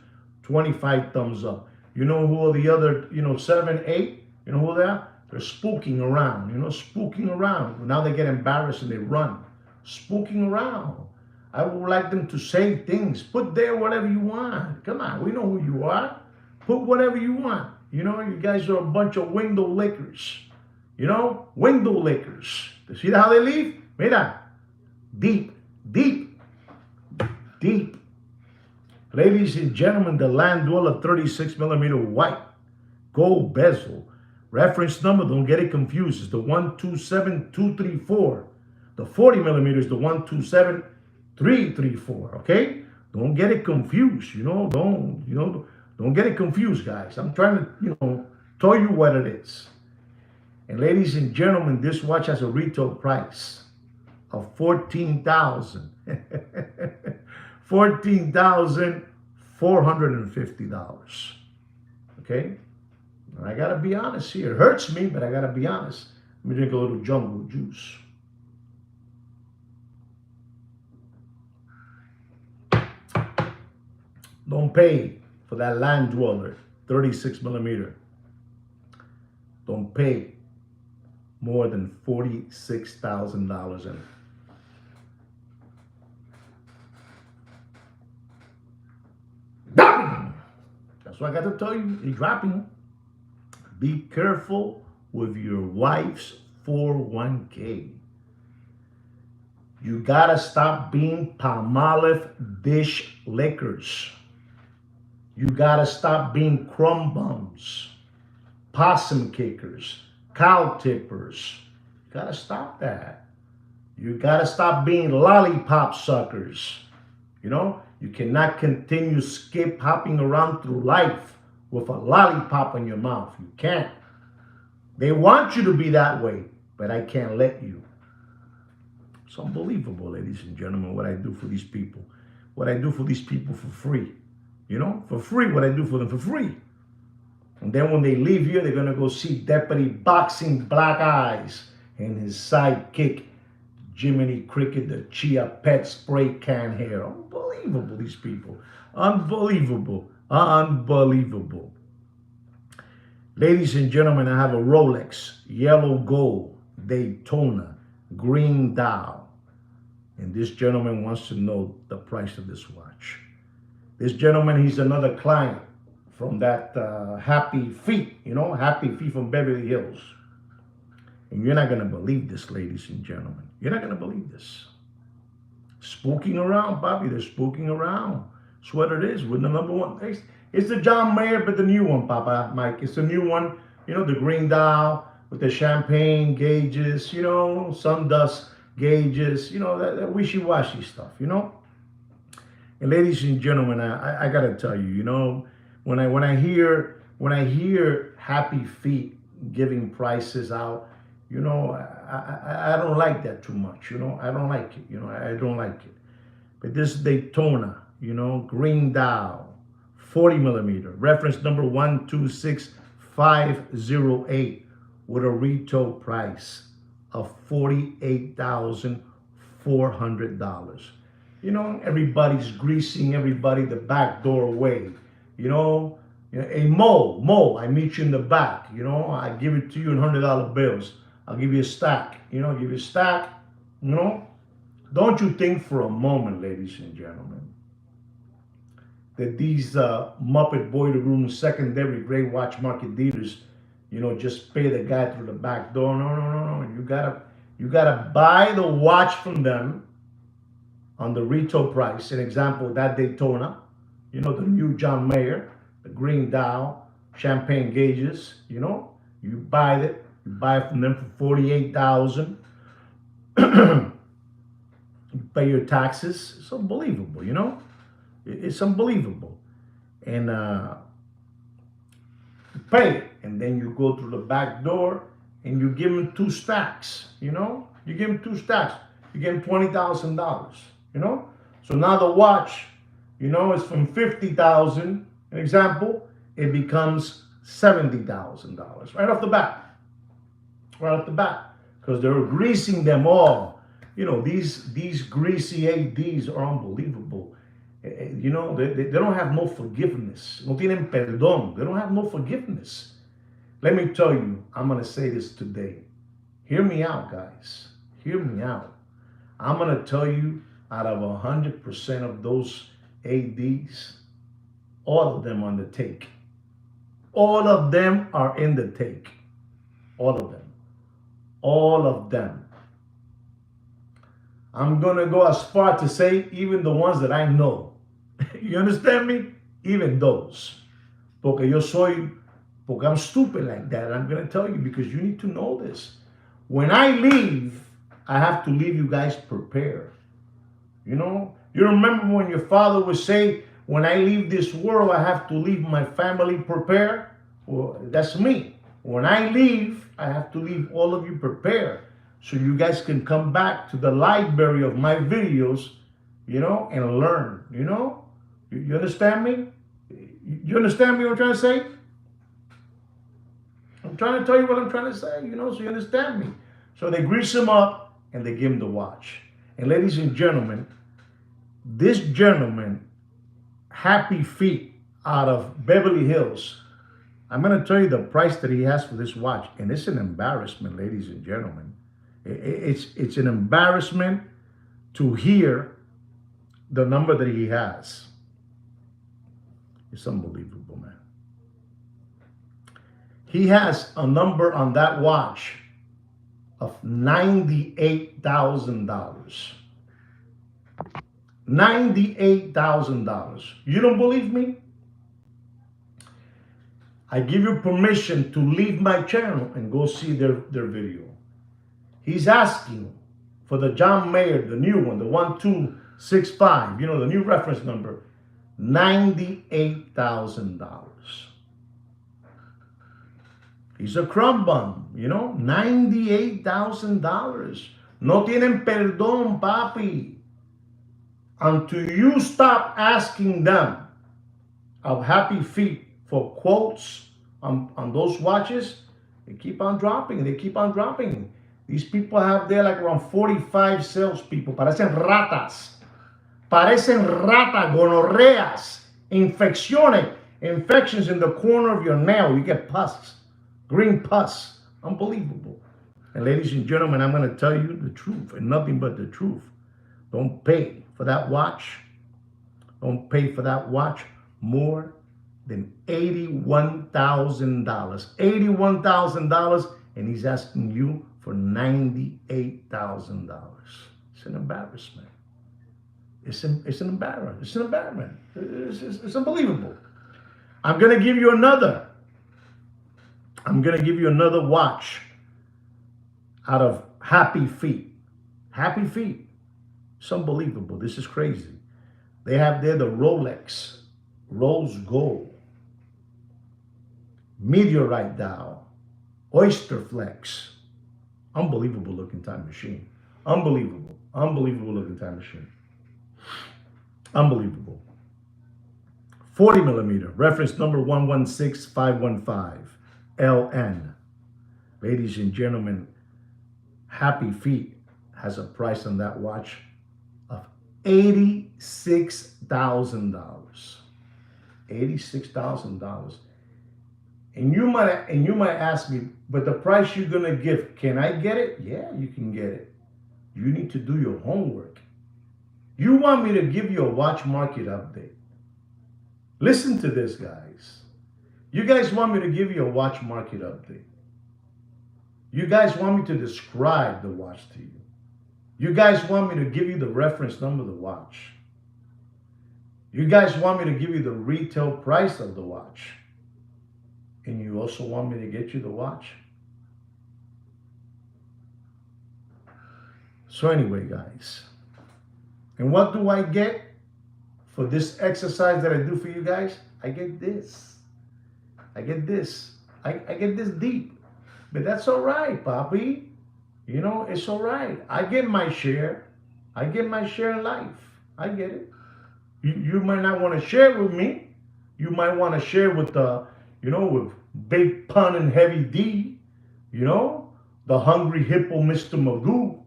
25 thumbs up. You know who are the other, 7, 8? You know who they are? They're spooking around, spooking around. Now they get embarrassed and they run. Spooking around. I would like them to say things. Put there whatever you want. Come on, we know who you are. Put whatever you want. You guys are a bunch of window lickers. Window lickers. See how they leave? Mira. Deep. Ladies and gentlemen, the Land Dweller 36 millimeter white gold bezel. Reference number, don't get it confused, is the 127234. The 40 millimeters, the 127334. Okay? Don't get it confused. Don't get it confused, guys. I'm trying to, tell you what it is. And ladies and gentlemen, this watch has a retail price of $14,000. $14,450. Okay? And I gotta be honest here. It hurts me, but I gotta be honest. Let me drink a little jungle juice. Don't pay for that land dweller, 36 millimeter. Don't pay more than $46,000 in it. That's what I got to tell you. You're dropping. Be careful with your wife's 401k. You gotta stop being Palmolive dish lickers. You gotta stop being crumb bums, possum kickers, cow tippers. You gotta stop that. You gotta stop being lollipop suckers. You know, you cannot continue skip hopping around through life with a lollipop in your mouth. You can't. They want you to be that way, but I can't let you. It's unbelievable, ladies and gentlemen, what I do for these people. What I do for these people for free. You know, for free, what I do for them for free. And then when they leave here, they're going to go see Deputy Boxing Black Eyes and his sidekick, Jiminy Cricket, the Chia Pet spray can hair. Unbelievable, these people. Unbelievable. Unbelievable. Ladies and gentlemen, I have a Rolex, yellow gold, Daytona, green dial. And this gentleman wants to know the price of this watch. This gentleman, he's another client from that Happy Feet, you know, Happy Feet from Beverly Hills. And you're not going to believe this, ladies and gentlemen. You're not going to believe this. Spooking around, Bobby. They're spooking around. That's what it is. With the number one. It's the John Mayer, but the new one, Papa Mike. It's the new one. You know, the green dial with the champagne gauges, you know, sun dust gauges, you know, that wishy-washy stuff, you know. And ladies and gentlemen, I got to tell you, you know, when I hear Happy Feet giving prices out, you know, I don't like that too much, you know. I don't like it, you know. I don't like it. But this Daytona, you know, green dial, 40 millimeter, reference number 126508 with a retail price of $48,400. You know, everybody's greasing everybody the back door way. You know, hey, Mo, I meet you in the back. You know, I give it to you in $100 bills. I'll give you a stack. You know, give you a stack. You know, don't you think for a moment, ladies and gentlemen, that these Muppet Boiler Room secondary gray watch market dealers, you know, just pay the guy through the back door? No. You gotta buy the watch from them on the retail price. An example, that Daytona, you know, the new John Mayer, the green dial, champagne gauges, you know, you buy it from them for $48,000. You pay your taxes. It's unbelievable, you know. It's unbelievable. And you pay it, and then you go through the back door and you give them 2 stacks, you know. You give them 2 stacks. You give them $20,000, you know. So now the watch, you know, is from $50,000, an example, it becomes $70,000 right off the bat. Right off the bat, because they're greasing them all. You know, these greasy ADs are unbelievable. You know, they don't have no forgiveness. No tienen perdón. They don't have no forgiveness. Let me tell you, I'm going to say this today. Hear me out, guys. Hear me out. I'm going to tell you, out of 100% of those ADs, all of them on the take. All of them are in the take. All of them. All of them. I'm going to go as far to say even the ones that I know. You understand me? Even those. Porque I'm stupid like that. And I'm going to tell you because you need to know this. When I leave, I have to leave you guys prepared. You know? You remember when your father would say, when I leave this world, I have to leave my family prepared? Well, that's me. When I leave, I have to leave all of you prepared so you guys can come back to the library of my videos, and learn, You understand me? You understand me what I'm trying to say? I'm trying to tell you what I'm trying to say, so you understand me. So they grease him up and they give him the watch. And ladies and gentlemen, this gentleman, Happy Feet out of Beverly Hills, I'm going to tell you the price that he has for this watch. And it's an embarrassment, ladies and gentlemen. It's an embarrassment to hear the number that he has. It's unbelievable, man. He has a number on that watch of $98,000. $98,000. You don't believe me? I give you permission to leave my channel and go see their video. He's asking for the John Mayer, the new one, the 1265, the new reference number, $98,000. He's a crumb bum, $98,000. No tienen perdón, papi. Until you stop asking them of Happy Feet for quotes on those watches, they keep on dropping. They keep on dropping. These people have there like around 45 salespeople. Parecen ratas. Parecen ratas, gonorrheas, infections in the corner of your nail. You get pus, green pus. Unbelievable. And ladies and gentlemen, I'm going to tell you the truth and nothing but the truth. Don't pay for that watch. Don't pay for that watch more than $81,000. $81,000, and he's asking you for $98,000. It's an embarrassment. It's an embarrassment. It's an embarrassment. It's unbelievable. I'm gonna give you another watch out of Happy Feet. Happy Feet. It's unbelievable. This is crazy. They have there the Rolex Rose Gold, Meteorite Dial, Oyster Flex. Unbelievable looking time machine. Unbelievable looking time machine. Unbelievable. 40 millimeter, reference number 116515, LN. Ladies and gentlemen, Happy Feet has a price on that watch of $86,000. $86,000. And you might ask me, but the price you're gonna give, can I get it? Yeah, you can get it. You need to do your homework. You want me to give you a watch market update. Listen to this, guys. You guys want me to give you a watch market update. You guys want me to describe the watch to you. You guys want me to give you the reference number of the watch. You guys want me to give you the retail price of the watch. And you also want me to get you the watch. So anyway, guys, and what do I get for this exercise that I do for you guys? I get this. I get this. I get this deep. But that's all right, Papi. It's all right. I get my share. I get my share in life. I get it. You might not want to share it with me. You might want to share with with Big Pun and Heavy D. The Hungry Hippo, Mr. Magoo.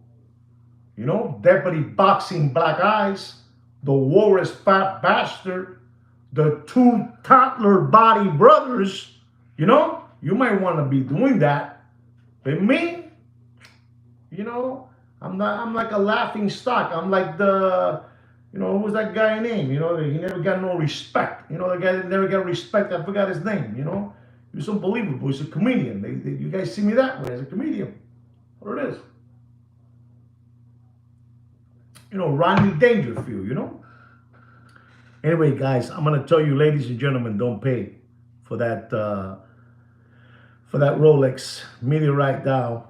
Deputy Boxing Black Eyes. The Walrus Fat Bastard. The two toddler body brothers. You might want to be doing that. But me, I'm like a laughing stock. I'm like the, what was that guy name? He never got no respect. The guy that never got respect, I forgot his name, He was unbelievable. He's a comedian. You guys see me that way as a comedian. What it is. Rodney Dangerfield, Anyway, guys, I'm going to tell you, ladies and gentlemen, don't pay for that Rolex Meteorite Dial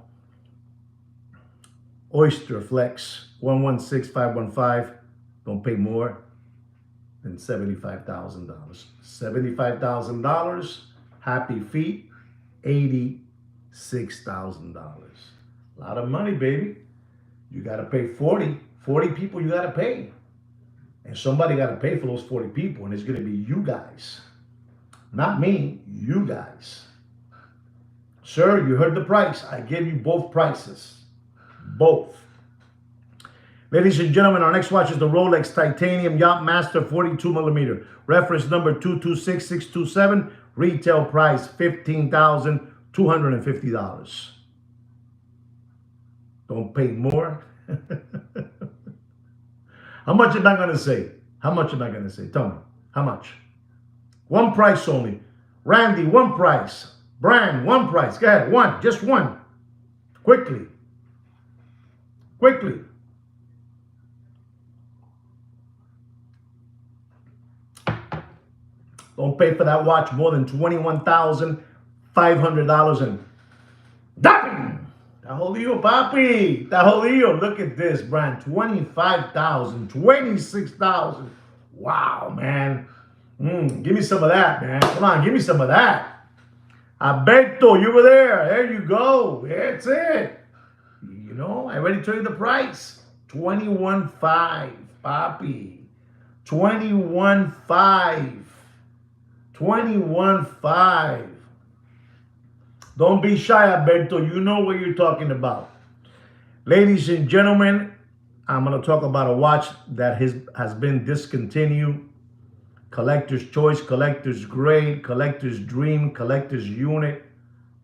Oyster Flex 116515. Don't pay more than $75,000. $75,000. Happy Feet. $86,000. A lot of money, baby. You got to pay 40 people you got to pay. And somebody got to pay for those 40 people, and it's going to be you guys. Not me, you guys. Sir, you heard the price. I gave you both prices. Both. Ladies and gentlemen, our next watch is the Rolex Titanium Yacht Master 42 millimeter. Reference number 226627. Retail price $15,250. Don't pay more. How much am I going to say? How much am I going to say? Tell me. How much? One price only. Randy, one price. Brian, one price. Go ahead. One. Just one. Quickly. Quickly. Don't pay for that watch more than $21,500 and dapping. Tajodillo, papi. Tajodillo. Look at this, Brian. 25,000, 26,000. Wow, man. Give me some of that, man. Come on, give me some of that. Alberto, you were there. There you go. That's it. You know, I already told you the price. 21.5, papi. 21.5. 21.5. Don't be shy, Alberto. You know what you're talking about. Ladies and gentlemen, I'm going to talk about a watch that has been discontinued. Collector's choice, collector's grade, collector's dream, collector's unit.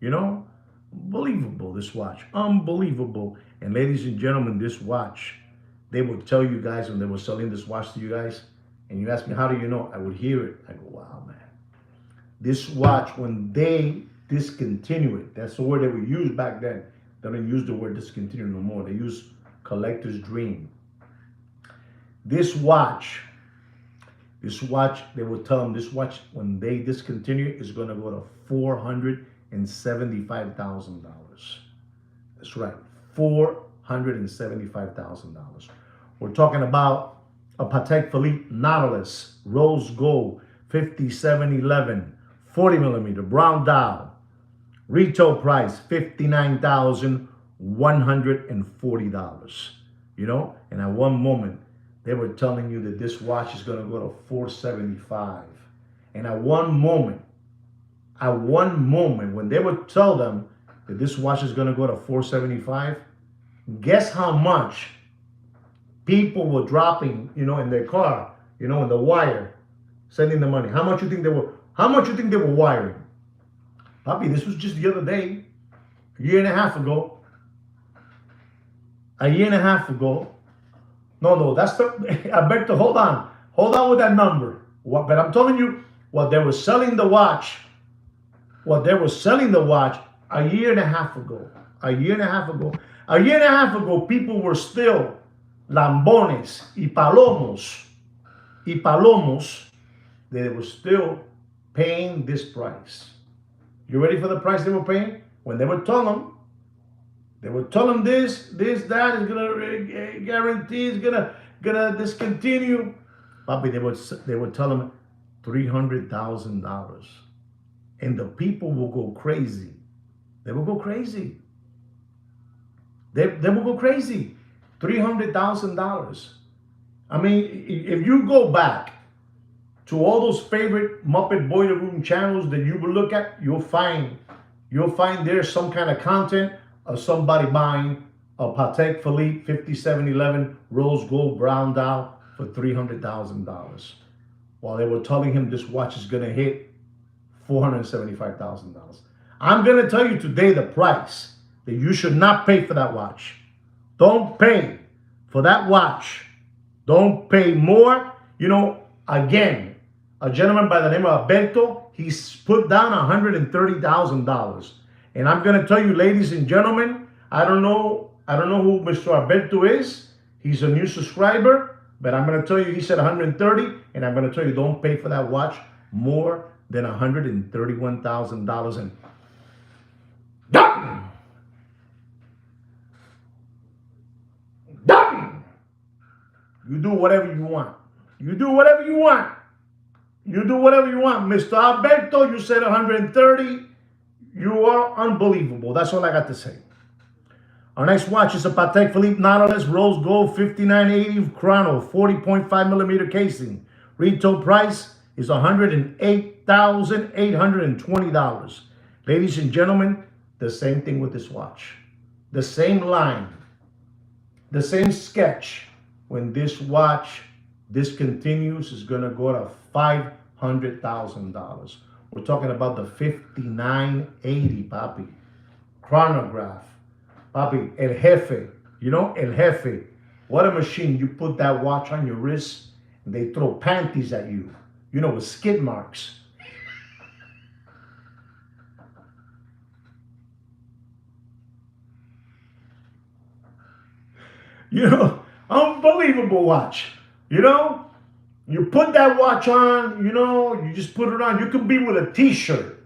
You know, unbelievable, this watch. Unbelievable. And ladies and gentlemen, this watch, they would tell you guys when they were selling this watch to you guys, and you ask me, how do you know? I would hear it. I go, wow, man. This watch, when they discontinue it, that's the word they would use back then. They don't use the word discontinue no more. They use collector's dream. This watch, they will tell them this watch, when they discontinue it, is going to go to $475,000. That's right, $475,000. We're talking about a Patek Philippe Nautilus, rose gold, 5711, 40 millimeter, brown dial. Retail price, $59,140. You know, and at one moment, they were telling you that this watch is going to go to $475. And at one moment, when they would tell them that this watch is going to go to $475, guess how much people were dropping, you know, in their car, you know, in the wire, sending the money. How much you think they were wiring? Papi, this was just the other day, a year and a half ago. No, that's the, Alberto, hold on with that number. But I'm telling you, what they were selling the watch a year and a half ago. A year and a half ago, people were still lambones y palomos. They were still paying this price. You ready for the price they were paying? When they would tell them, this, that is gonna guarantee, is gonna discontinue. Papi, they would tell them $300,000, and the people will go crazy. They will go crazy. They will go crazy. $300,000. I mean, if you go back to all those favorite Muppet Boiler Room channels that you will look at, you'll find there's some kind of content of somebody buying a Patek Philippe 5711 rose gold brown dial for $300,000, while they were telling him this watch is going to hit $475,000. I'm going to tell you today the price that you should not pay for that watch. Don't pay for that watch. Don't pay more. You know, again, a gentleman by the name of Alberto, he's put down $130,000. And I'm going to tell you, ladies and gentlemen, I don't know who Mr. Alberto is. He's a new subscriber, but I'm going to tell you, he said 130, and I'm going to tell you, don't pay for that watch more than $131,000. And you do whatever you want. You do whatever you want. Mr. Alberto, you said 130. You are unbelievable. That's all I got to say. Our next watch is a Patek Philippe Nautilus Rose Gold 5980 Chrono 40.5 millimeter casing. Retail price is $108,820. Ladies and gentlemen, the same thing with this watch. The same line, the same sketch. When this watch discontinues, is going to go to $500,000. We're talking about the 5980, papi. Chronograph. Papi, El Jefe. You know, El Jefe. What a machine. You put that watch on your wrist and they throw panties at you. You know, with skid marks. You know, unbelievable watch. You know, you put that watch on, you know, you just put it on. You could be with a t-shirt,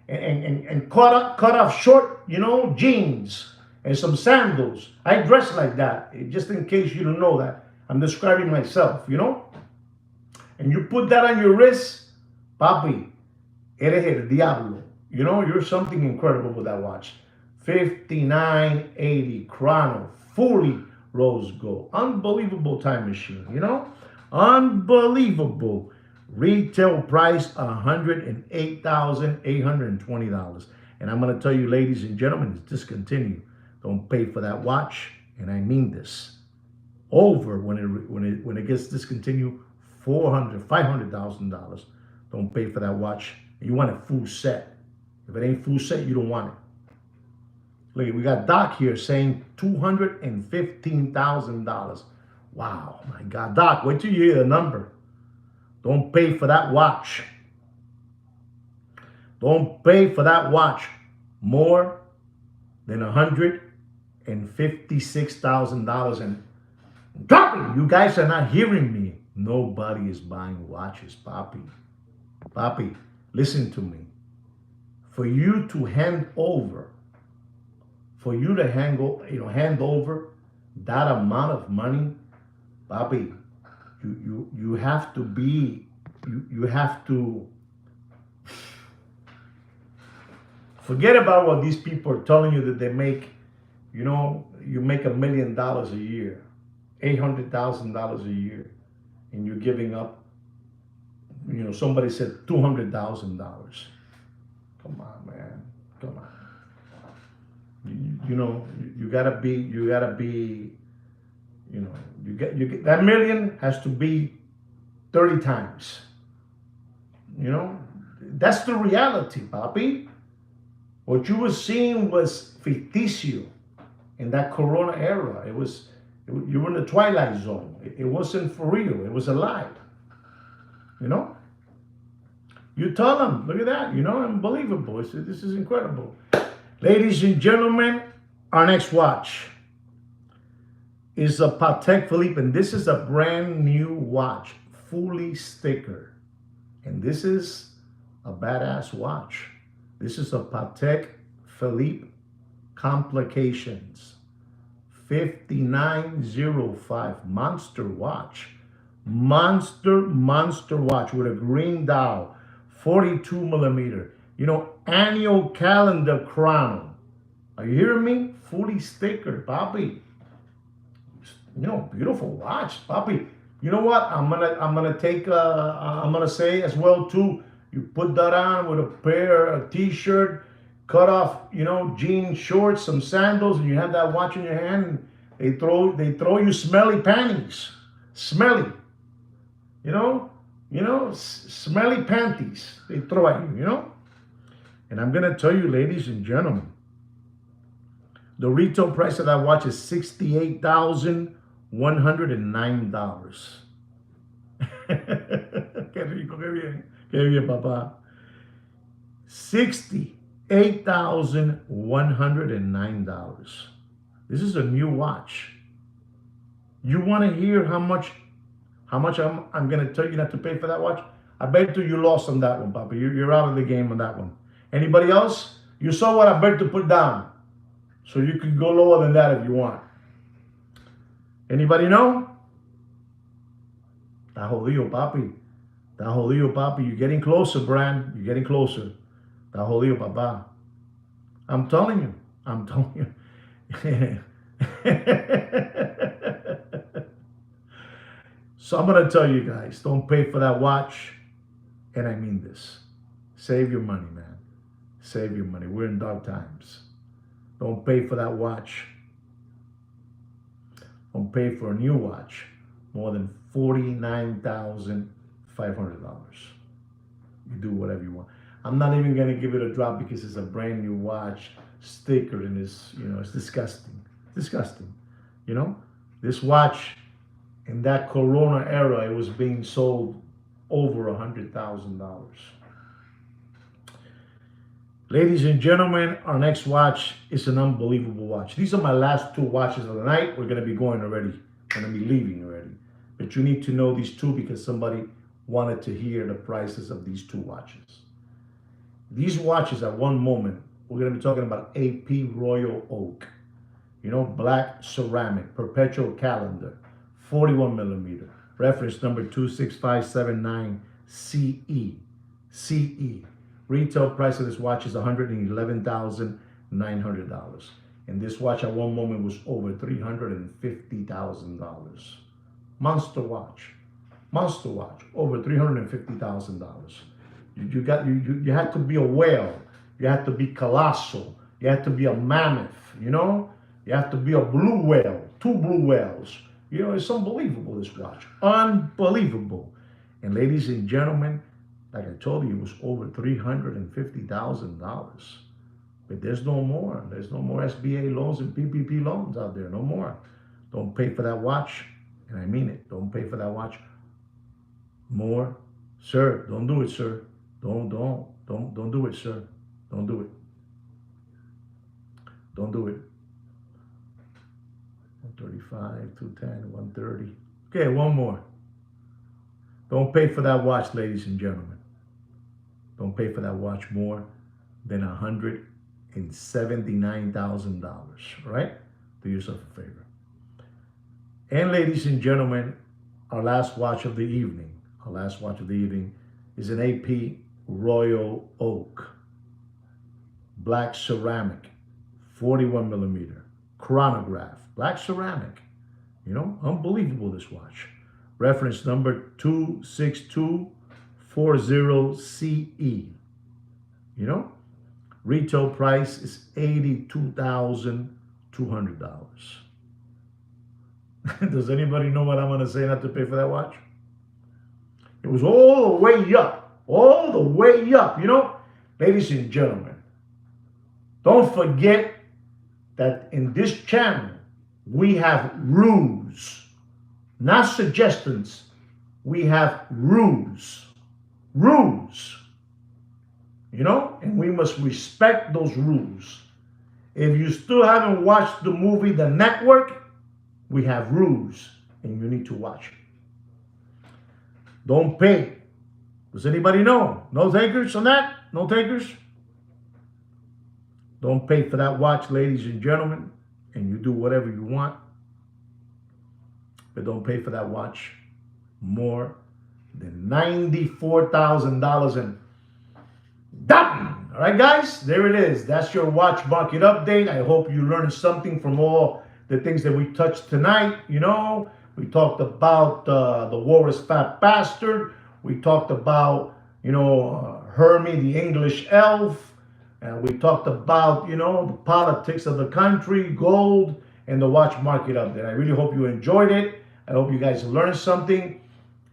and cut off short, you know, jeans and some sandals. I dress like that, just in case you don't know that. I'm describing myself, you know. And you put that on your wrist, papi, eres el diablo. You know, you're something incredible with that watch. 5980 Chrono, fully rose gold. Unbelievable time machine, you know? Unbelievable. Retail price $108,820. And I'm going to tell you, ladies and gentlemen, it's discontinued. Don't pay for that watch, and I mean this. Over when it gets discontinued, $500,000. Don't pay for that watch. You want a full set. If it ain't full set, you don't want it. Look, we got Doc here saying $215,000. Wow, my God. Doc, wait till you hear the number. Don't pay for that watch. Don't pay for that watch more than $156,000. And Papi, you guys are not hearing me. Nobody is buying watches, Papi. Papi, listen to me. For you to hand over that amount of money, Papi, you have to be, you have to forget about what these people are telling you that they make. You know, you make $1 million a year, $800,000 a year, and you're giving up, you know, somebody said $200,000. Come on, man. Come on. You know, you gotta be, you know, you get that million has to be 30 times. You know, that's the reality, papi. What you were seeing was ficticio in that Corona era. You were in the twilight zone. It wasn't for real. It was a lie. You know? You tell them, look at that, you know, unbelievable. This is incredible. Ladies and gentlemen, our next watch is a Patek Philippe, and this is a brand new watch, fully sticker. And this is a badass watch. This is a Patek Philippe Complications 5905 monster watch. Monster watch with a green dial, 42 millimeter. You know, annual calendar crown. Are you hearing me? Fully sticker, papi. You know, beautiful watch, papi. You know what? I'm gonna say as well too. You put that on with a t-shirt, cut off, you know, jean shorts, some sandals, and you have that watch in your hand. And they throw you smelly panties, smelly. You know, smelly panties. They throw at you. You know. And I'm going to tell you, ladies and gentlemen, the retail price of that watch is $68,109. Qué rico, qué bien, papá. $68,109. This is a new watch. You want to hear how much I'm going to tell you not to pay for that watch? I bet you lost on that one, Papa. You're out of the game on that one. Anybody else? You saw what I bet to put down. So you can go lower than that if you want. Anybody know? Está jodido, papi. Está jodido, papi. You're getting closer, Brand. You're getting closer. Está jodido, papá. I'm telling you. I'm telling you. So I'm gonna tell you guys, don't pay for that watch, and I mean this. Save your money, man. Save your money. We're in dark times. Don't pay for that watch. Don't pay for a new watch more than $49,500. You do whatever you want. I'm not even gonna give it a drop because it's a brand new watch, sticker, and it's disgusting. Disgusting. You know, this watch in that Corona era, it was being sold over $100,000. Ladies and gentlemen, our next watch is an unbelievable watch. These are my last two watches of the night. We're going to be going already. We're going to be leaving already. But you need to know these two because somebody wanted to hear the prices of these two watches. These watches at one moment, we're going to be talking about AP Royal Oak. You know, black ceramic, perpetual calendar, 41 millimeter. Reference number 26579 CE. CE. Retail price of this watch is $111,900. And this watch at one moment was over $350,000. Monster watch. Monster watch. Over $350,000. You had to be a whale. You had to be colossal. You had to be a mammoth, you know? You have to be a blue whale, two blue whales. You know, it's unbelievable, this watch. Unbelievable. And ladies and gentlemen, like I told you, it was over $350,000. But there's no more. There's no more SBA loans and PPP loans out there. No more. Don't pay for that watch. And I mean it. Don't pay for that watch more. Sir, don't do it, sir. Don't do it, sir. Don't do it. Don't do it. 135, 210, 130. Okay, one more. Don't pay for that watch, ladies and gentlemen. Don't pay for that watch more than $179,000, right? Do yourself a favor. And ladies and gentlemen, our last watch of the evening, is an AP Royal Oak, black ceramic, 41 millimeter, chronograph, black ceramic. You know, unbelievable, this watch. Reference number 26240CE. You know, retail price is $82,200. Does anybody know what I'm going to say not to pay for that watch? It was all the way up, you know. Ladies and gentlemen, don't forget that in this channel, we have rules, not suggestions. We have rules, you know, and we must respect those rules. If you still haven't watched the movie The Network, we have rules and you need to watch it. Don't pay. Does anybody know? No takers on that? No takers? Don't pay for that watch, ladies and gentlemen, and you do whatever you want. But don't pay for that watch more than $94,000 and done. All right, guys, there it is. That's your watch market update. I hope you learned something from all the things that we touched tonight. You know, we talked about the war is fat bastard. We talked about, you know, Hermie, the English elf. And we talked about, you know, the politics of the country, gold, and the watch market update. I really hope you enjoyed it. I hope you guys learned something.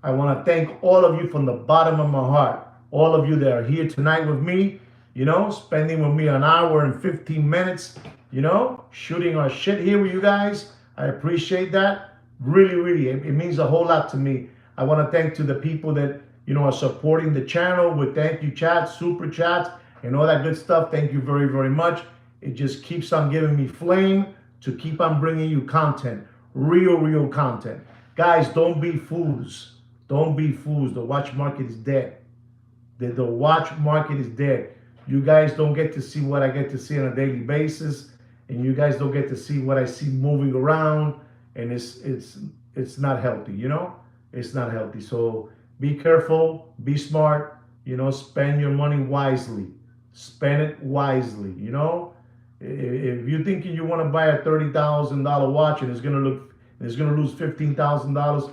I want to thank all of you from the bottom of my heart. All of you that are here tonight with me, you know, spending with me an hour and 15 minutes, you know, shooting our shit here with you guys. I appreciate that. Really, really, it means a whole lot to me. I want to thank to the people that, you know, are supporting the channel with thank you chats, super chats, and all that good stuff. Thank you very, very much. It just keeps on giving me flame to keep on bringing you content, real content. Guys, don't be fools. Don't be fools. The watch market is dead. The watch market is dead. You guys don't get to see what I get to see on a daily basis, and you guys don't get to see what I see moving around, and it's not healthy, you know? It's not healthy. So be careful, be smart, you know, spend your money wisely. Spend it wisely, you know. If you're thinking you want to buy a $30,000 watch and it's gonna lose $15,000,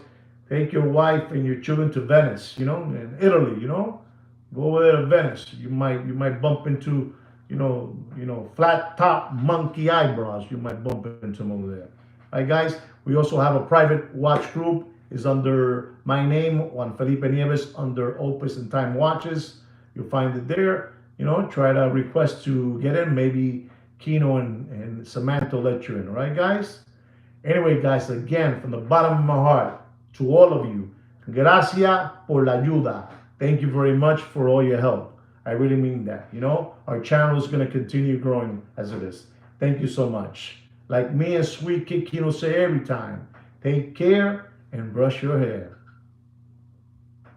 take your wife and your children to Venice, you know, in Italy, you know. Go over there to Venice. You might bump into, flat top monkey eyebrows. You might bump into them over there. All right, guys. We also have a private watch group. Is under my name, Juan Felipe Nieves, under Opus and Time Watches. You'll find it there. You know, try to request to get in. Maybe Kino and Samantha will let you in. All right, guys. Anyway, guys, again, from the bottom of my heart, to all of you, gracias por la ayuda. Thank you very much for all your help. I really mean that. You know, our channel is going to continue growing as it is. Thank you so much. Like me and Sweet Kid Kino say every time, take care and brush your hair.